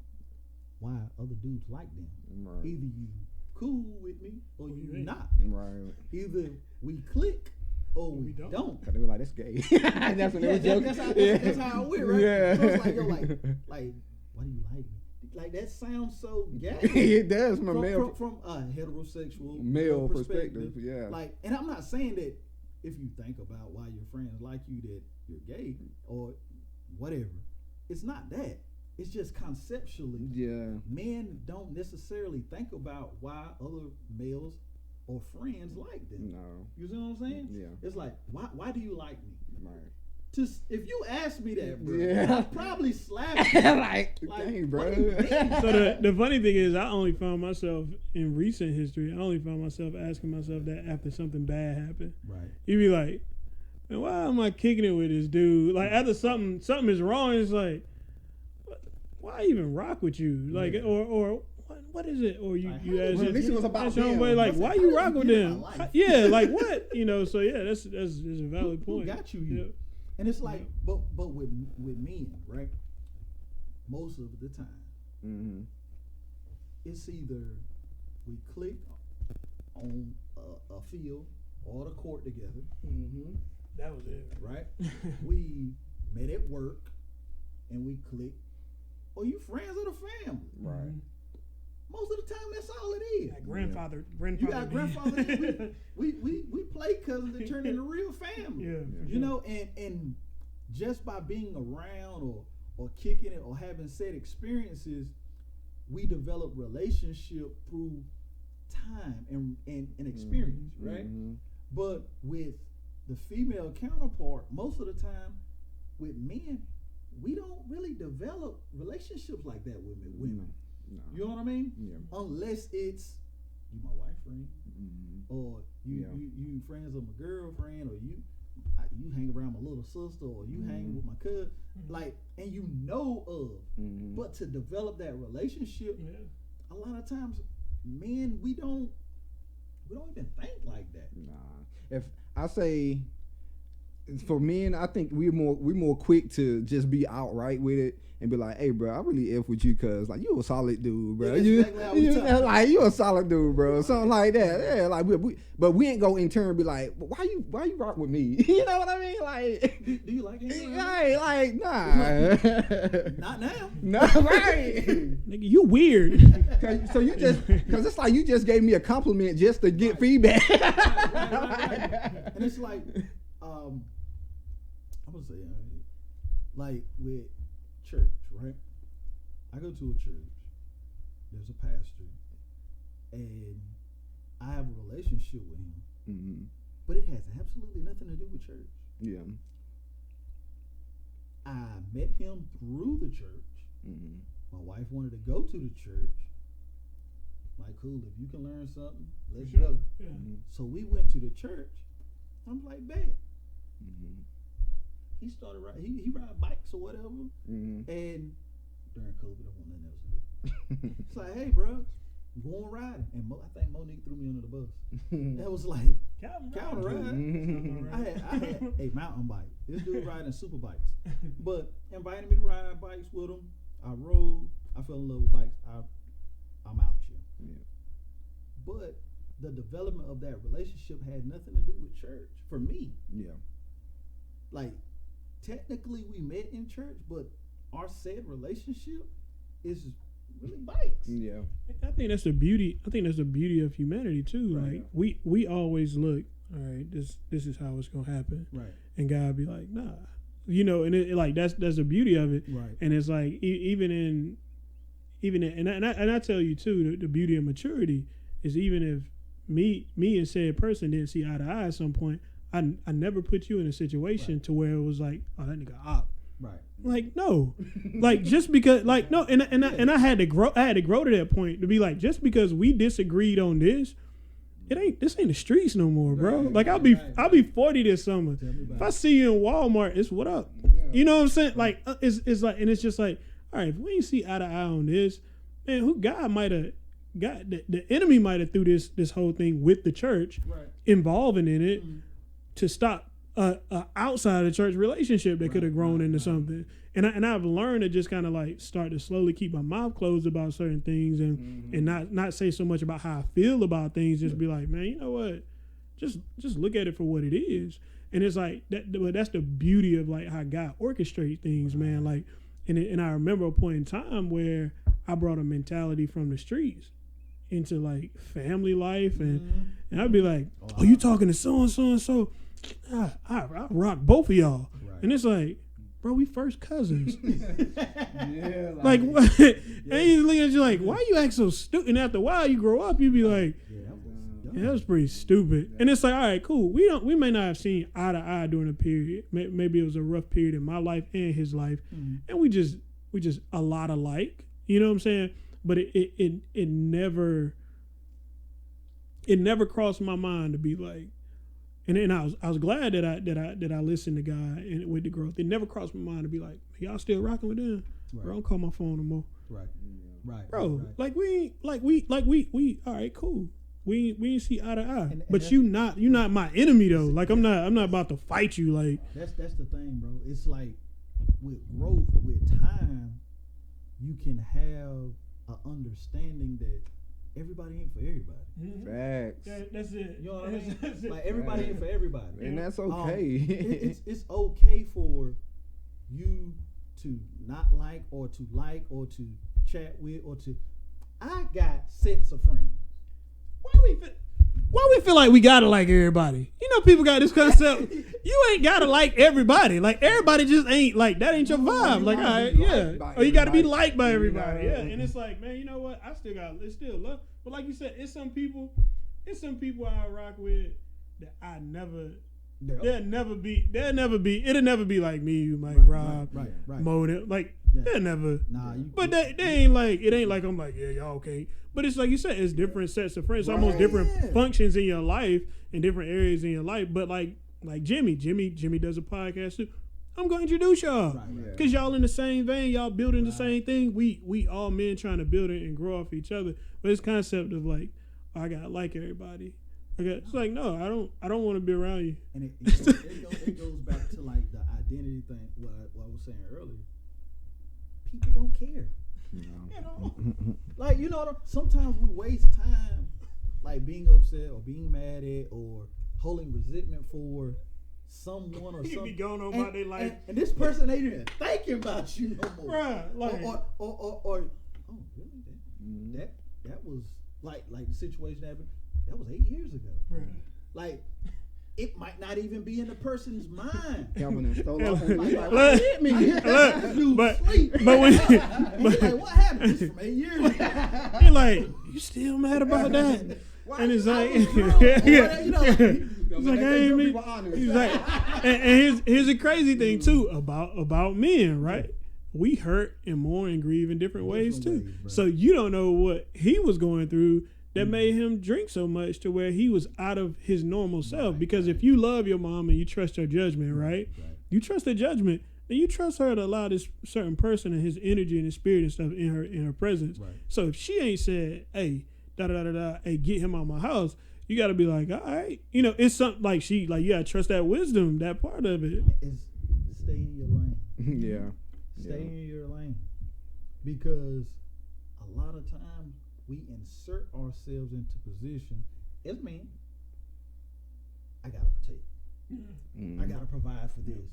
why other dudes like them. Right. Either you cool with me or you not. Right. Either we click or we don't. Cause they were like, that's gay. That's when they were joking. That's how it went, right? Yeah. So it's like, yo, like, why do you like me? Like, that sounds so gay. It does from a heterosexual male perspective. Yeah. Like, and I'm not saying that if you think about why your friends like you that you're gay or whatever, it's not that. It's just conceptually, men don't necessarily think about why other males or friends like them. No. You see what I'm saying? Yeah. It's like, why do you like me? Right. If you ask me that, bro, Yeah. I'd probably slap you. like, dang, bro. So the funny thing is, I only found myself in recent history. I only found myself asking myself that after something bad happened. Right. You'd be like, man, why am I kicking it with this dude? Like, after something is wrong, it's like, why even rock with you? Like, or what is it? Or you ask at least it was about your homeboy, like, why you rock with them? Yeah, like what? You know, so yeah, that's a valid point. Who got you here? Yeah. And it's like, but with men, right? Most of the time, it's either we click on a field or the court together. That was it, right? We met at work and we clicked. Or you friends of the family, right? Most of the time, that's all it is. That grandfather. You got grandfather. we play cousins that turn into real family. Yeah. You know, and just by being around or kicking it or having said experiences, we develop relationship through time and experience, right? But with the female counterpart, most of the time with men, we don't really develop relationships like that with women. No. You know what I mean? Yeah. Unless it's you my wife friend, or you friends of my girlfriend, or you hang around my little sister, or you hang with my cousin, like, and you know of. But to develop that relationship, a lot of times, men, we don't even think like that. Nah. If I say, for men, I think we're more quick to just be outright with it and be like, "Hey, bro, I really F with you, cause like you a solid dude, bro. Exactly you a solid dude, bro. Something like that. Yeah, like but we ain't go in turn and be like, why you rock with me? You know what I mean? Like, do you like him? Like, nah, not now. No, right? Nigga, you weird. So you just, cause it's like you just gave me a compliment just to get feedback. Right. And it's like, I'm gonna say, like with church, right? I go to a church. There's a pastor, and I have a relationship with him, but it has absolutely nothing to do with church. Yeah. I met him through the church. My wife wanted to go to the church, like, cool, if you can learn something, let's Sure. go. Yeah. So we went to the church. I'm like, bet. He started he ride bikes or whatever, and during COVID, I want nothing else to do. It's like, hey, bro, go on riding. And I think Monique threw me under the bus. That was like, Calvin ride. I had a mountain bike. This dude riding super bikes, but invited me to ride bikes with him. I rode. I fell in love with bikes. I'm out here. Yeah. But the development of that relationship had nothing to do with church for me. Yeah. Like, technically we met in church, but our said relationship is really bikes. Yeah. I think that's the beauty. I think that's the beauty of humanity too. Right. Like we always look, all right, this is how it's gonna happen. Right. And God be like, nah. You know, and it like that's the beauty of it. Right. And it's like even in and I tell you too, the beauty of maturity is even if me and said person didn't see eye to eye at some point, I never put you in a situation to where it was like, oh, that nigga op. Right. Like, no. Like, just because, like, no, and I had to grow to that point to be like, just because we disagreed on this, this ain't the streets no more, bro. Right, like, I'll be 40 this summer. If I see you in Walmart, it's what up. Yeah. You know what I'm saying? Like, it's like, and it's just like, all right, if we ain't see eye to eye on this, man, the enemy might have threw this whole thing with the church, involving in it to stop outside of the church relationship that could have grown into something. And I've learned to just kind of like start to slowly keep my mouth closed about certain things and not say so much about how I feel about things. Just be like, man, you know what? Just look at it for what it is. And it's like that. But that's the beauty of like how God orchestrates things, man. Like, and I remember a point in time where I brought a mentality from the streets into like family life, and I'd be like, oh, you talking to so and so and so? I rock both of y'all, and it's like, bro, we first cousins. Yeah, like what? And he's looking at you like, why you act so stupid? And after a while, you grow up, you be like, yeah, that was pretty stupid. And it's like, all right, cool. We may not have seen eye to eye during a period. Maybe it was a rough period in my life and his life, and we just a lot alike. You know what I'm saying? But it never crossed my mind to be like, and I was glad that I listened to God and with the growth. It never crossed my mind to be like, y'all still rocking with them? Right. Bro, don't call my phone no more. Right. Bro, like we all right, cool. We ain't see eye to eye. But you not my enemy though. Like I'm not about to fight you. Like that's the thing, bro. It's like with growth, with time, you can have an understanding that everybody ain't for everybody. Facts. That's it. You know what I mean? Like everybody ain't for everybody, and that's okay. It's okay for you to not like or to chat with or to. I got sets of friends. Why we feel like we gotta like everybody? You know, people got this concept. You ain't gotta like everybody. Like everybody just ain't like that. Ain't your vibe. Like, all right, yeah. Or you gotta be liked by everybody. Yeah. And it's like, man, you know what? It's still love. But like you said, it's some people I rock with that I never. It'll never be like me, you Mike, Rob, Mo. Like they'll never. But they ain't like it. Ain't like I'm like, yeah, y'all okay. But it's like you said, it's different sets of friends, almost different functions in your life and different areas in your life. But like Jimmy does a podcast too. I'm gonna introduce y'all because y'all in the same vein, y'all building the same thing. We all men trying to build it and grow off each other. But this concept of like, I gotta like everybody. Okay, it's like no, I don't want to be around you. And it goes back to like the identity thing. What I was saying earlier. People don't care. You know, like sometimes we waste time, like being upset or being mad at or holding resentment for someone or something. Be going on about their life, and this person ain't even thinking about you no more. Right, like or oh really? That was like the situation happened. That was 8 years ago. Right. Like, it might not even be in the person's mind. Calvin stole off. Like, hit me. But like, what happened? This from 8 years ago. You're like, you still mad about that? And it's like, he's like, and here's a crazy thing too about men, right? we hurt and mourn and grieve in different ways too. bro. So you don't know what he was going through that made him drink so much to where he was out of his normal self. Because if you love your mom and you trust her judgment, right? You trust her judgment, and you trust her to allow this certain person and his energy and his spirit and stuff in her presence. Right. So if she ain't said, hey, hey, get him out of my house, you got to be like, all right. You know, it's something like you got to trust that wisdom, that part of it. Is stay in your lane. Stay in your lane. Because a lot of times we insert ourselves into position. As men, I got to protect. I got to provide for this.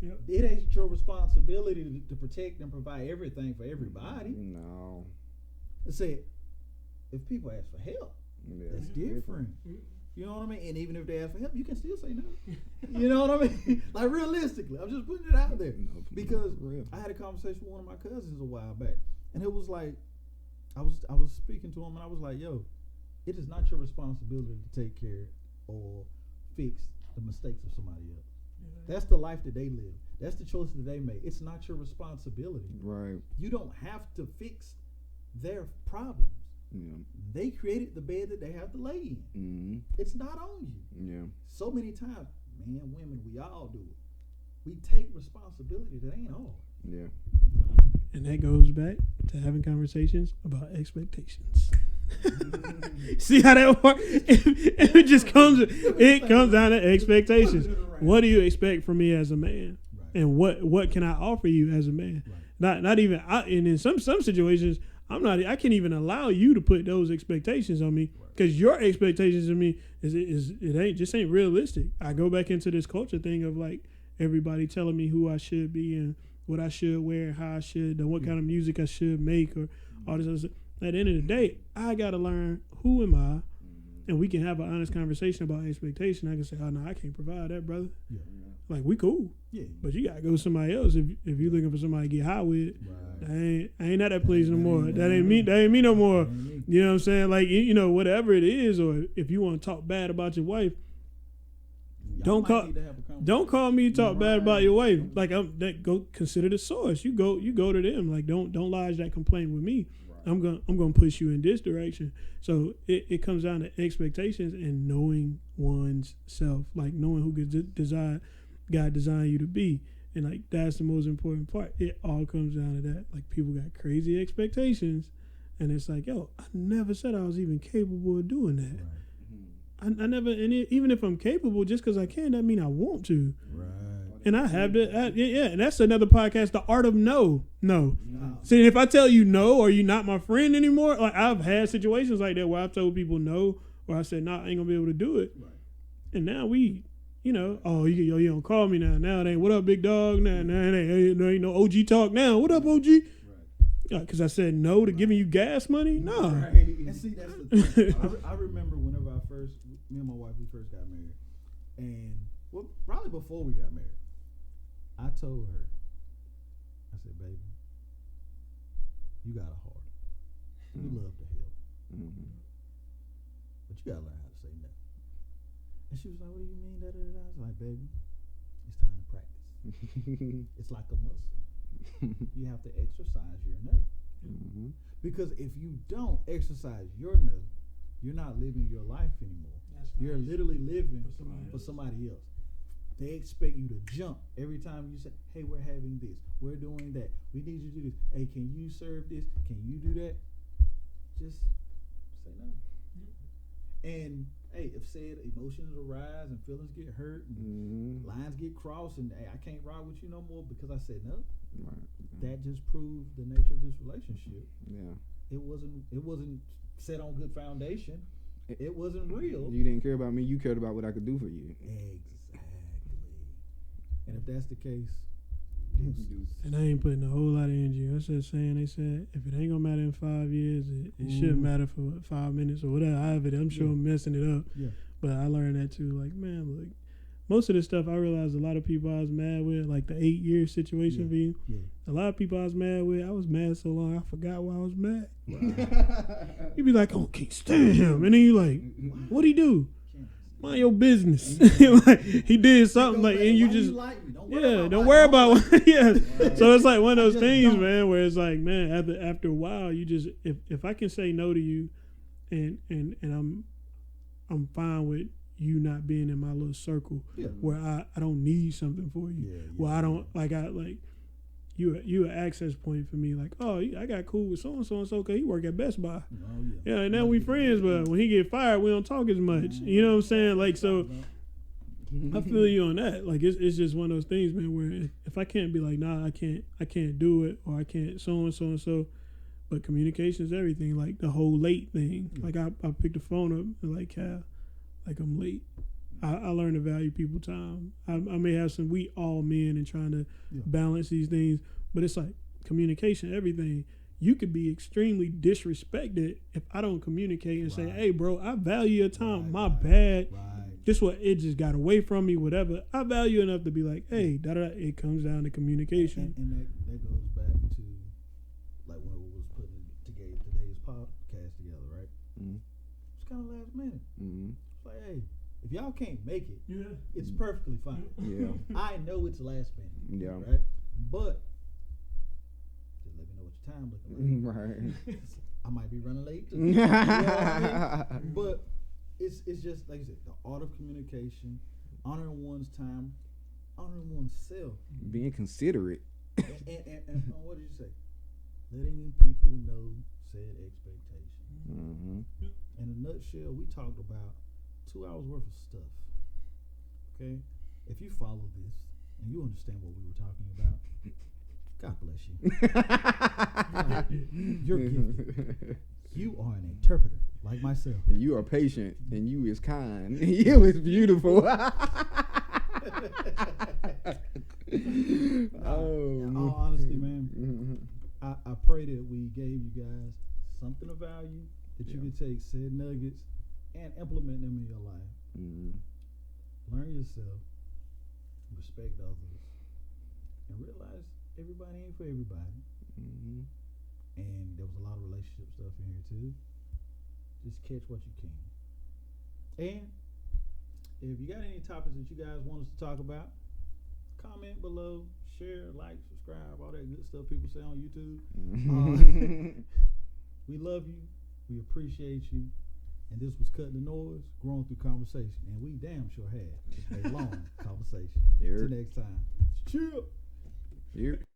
Yep. It ain't your responsibility to protect and provide everything for everybody. No. Say, if people ask for help, that's different. You know what I mean? And even if they ask for help, you can still say no. You know what I mean? Like, realistically, I'm just putting it out there. Because I had a conversation with one of my cousins a while back, and it was like, I was speaking to him, and I was like, yo, it is not your responsibility to take care or fix the mistakes of somebody else. That's the life that they live. That's the choice that they make. It's not your responsibility. Right. You don't have to fix their problems. Yeah. They created the bed that they have to lay in. Mm-hmm. It's not on you. Yeah. So many times, man, women, we all do it. We take responsibility that ain't ours. Yeah. And that goes back to having conversations about expectations. See how that works? It just comes down to expectations. What do you expect from me as a man? Right. And what can I offer you as a man? Right. Not even and in some situations I can't even allow you to put those expectations on me, because your expectations of me ain't realistic. I go back into this culture thing of like everybody telling me who I should be and what I should wear, how I should, and what kind of music I should make, or all this other stuff. At the end of the day, I got to learn who am I, and we can have an honest conversation about expectation. I can say, oh, no, I can't provide that, brother. Yeah. Like, we cool. Yeah. But you got to go with somebody else if you're looking for somebody to get high with. Right. I ain't at that place no more. That ain't me no more. You know what I'm saying? Like, you know, whatever it is, or if you want to talk bad about your wife, don't call me to talk bad about your wife. Like, go consider the source. You go to them. Like, don't lodge that complaint with me. I'm gonna push you in this direction. So it comes down to expectations and knowing one's self, like knowing who God designed you to be, and like that's the most important part. It all comes down to that. Like, people got crazy expectations, and it's like, yo, I never said I was even capable of doing that. Right. I never, and even if I'm capable, just because I can, that mean I want to. Right. And I have to, and that's another podcast, the art of no. See, if I tell you no, or you're not my friend anymore, like I've had situations like that where I've told people no, or I said, nah, I ain't gonna be able to do it. Right. And now we, you know, you don't call me now. Now it ain't, what up, big dog? Now it ain't no OG talk now. What up, OG? Right. Because I said no to giving you gas money? No. Right. And see, that's the thing. I remember whenever me and my wife, we first got married. And, well, probably before we got married, I told her, I said, baby, you got a heart. You love to help. Mm-hmm. But you got to learn how to say no. And she was like, what do you mean? I was like, baby, it's time to practice. It's like a muscle. You have to exercise your no. Mm-hmm. Because if you don't exercise your no, you're not living your life anymore. You're literally living for somebody else. They expect you to jump every time you say, hey, we're having this, we're doing that, we need you to do this, hey, can you serve this, can you do that? Just say no. Mm-hmm. And hey, if said emotions arise and feelings get hurt and lines get crossed and hey, I can't ride with you no more because I said no, that just proved the nature of this relationship. Yeah. It wasn't set on good foundation. It wasn't real. You didn't care about me, you cared about what I could do for you. Exactly. And if that's the case, and I ain't putting a whole lot of energy. I said they said if it ain't gonna matter in 5 years, it shouldn't matter for 5 minutes or whatever. I'm sure I'm messing it up. Yeah. But I learned that too. Like, man, look, most of the stuff I realized a lot of people I was mad with, like the 8-year situation for you. Yeah. A lot of people I was mad with, I was mad so long I forgot why I was mad. Wow. You be like, oh, can't stand him, and then you like, what'd he do? Mind your business. Like, he did something like, and you just. don't worry about yeah. Right. So it's like one of I those just things, don't. man, where it's like, man, after a while, you just if I can say no to you, and I'm fine with you not being in my little circle Yeah. where I don't need something for you. Yeah, Well, I don't like you an access point for me. Like, oh, I got cool with so and so because he work at Best Buy. Oh, yeah. Yeah, and now we friends, but when he get fired, we don't talk as much. You know what I'm saying? Like, so I feel you on that. Like, it's just one of those things, man, where if I can't be like, nah, I can't do it, or I can't so and so. But communication is everything. Like the whole late thing. Like I picked the phone up and like, Cal, like I'm late. I learned to value people time. I may have some, we all men and trying to balance these things, but it's like communication, everything. You could be extremely disrespected if I don't communicate and say, hey, bro, I value your time. My bad. This what it just got away from me, whatever. I value enough to be like, hey, it comes down to communication. And that goes back to like when we was putting today's podcast together, right? Mm-hmm. It's kind of last minute. Mm-hmm. It's like, hey, if y'all can't make it, Yeah. it's perfectly fine. Yeah. I know it's last minute. Yeah. Right? But just let me know what your time looking like. Right. I might be running late too. You know what I mean? But it's just like you said, the art of communication, honoring one's time, honoring oneself. Being considerate. And what did you say? Letting people know said expectation. Mm-hmm. In a nutshell, we talked about 2 hours worth of stuff. Okay? If you follow this and you understand what we were talking about, God bless you. You're gifted. You are an interpreter, like myself. And you are patient, and you is kind. You is beautiful. In all honesty, man, I pray that we gave you guys something of value that you can take said nuggets and implement them in your life. Learn yourself, respect others, and realize everybody ain't for everybody. And there was a lot of relationship stuff in here too. Just catch what you can. And if you got any topics that you guys want us to talk about, comment below, share, like, subscribe, all that good stuff people say on YouTube. We love you. We appreciate you. And this was Cutting the Noise, Growing Through Conversation. And we damn sure had a long conversation. Here. Till next time. Chill. Here.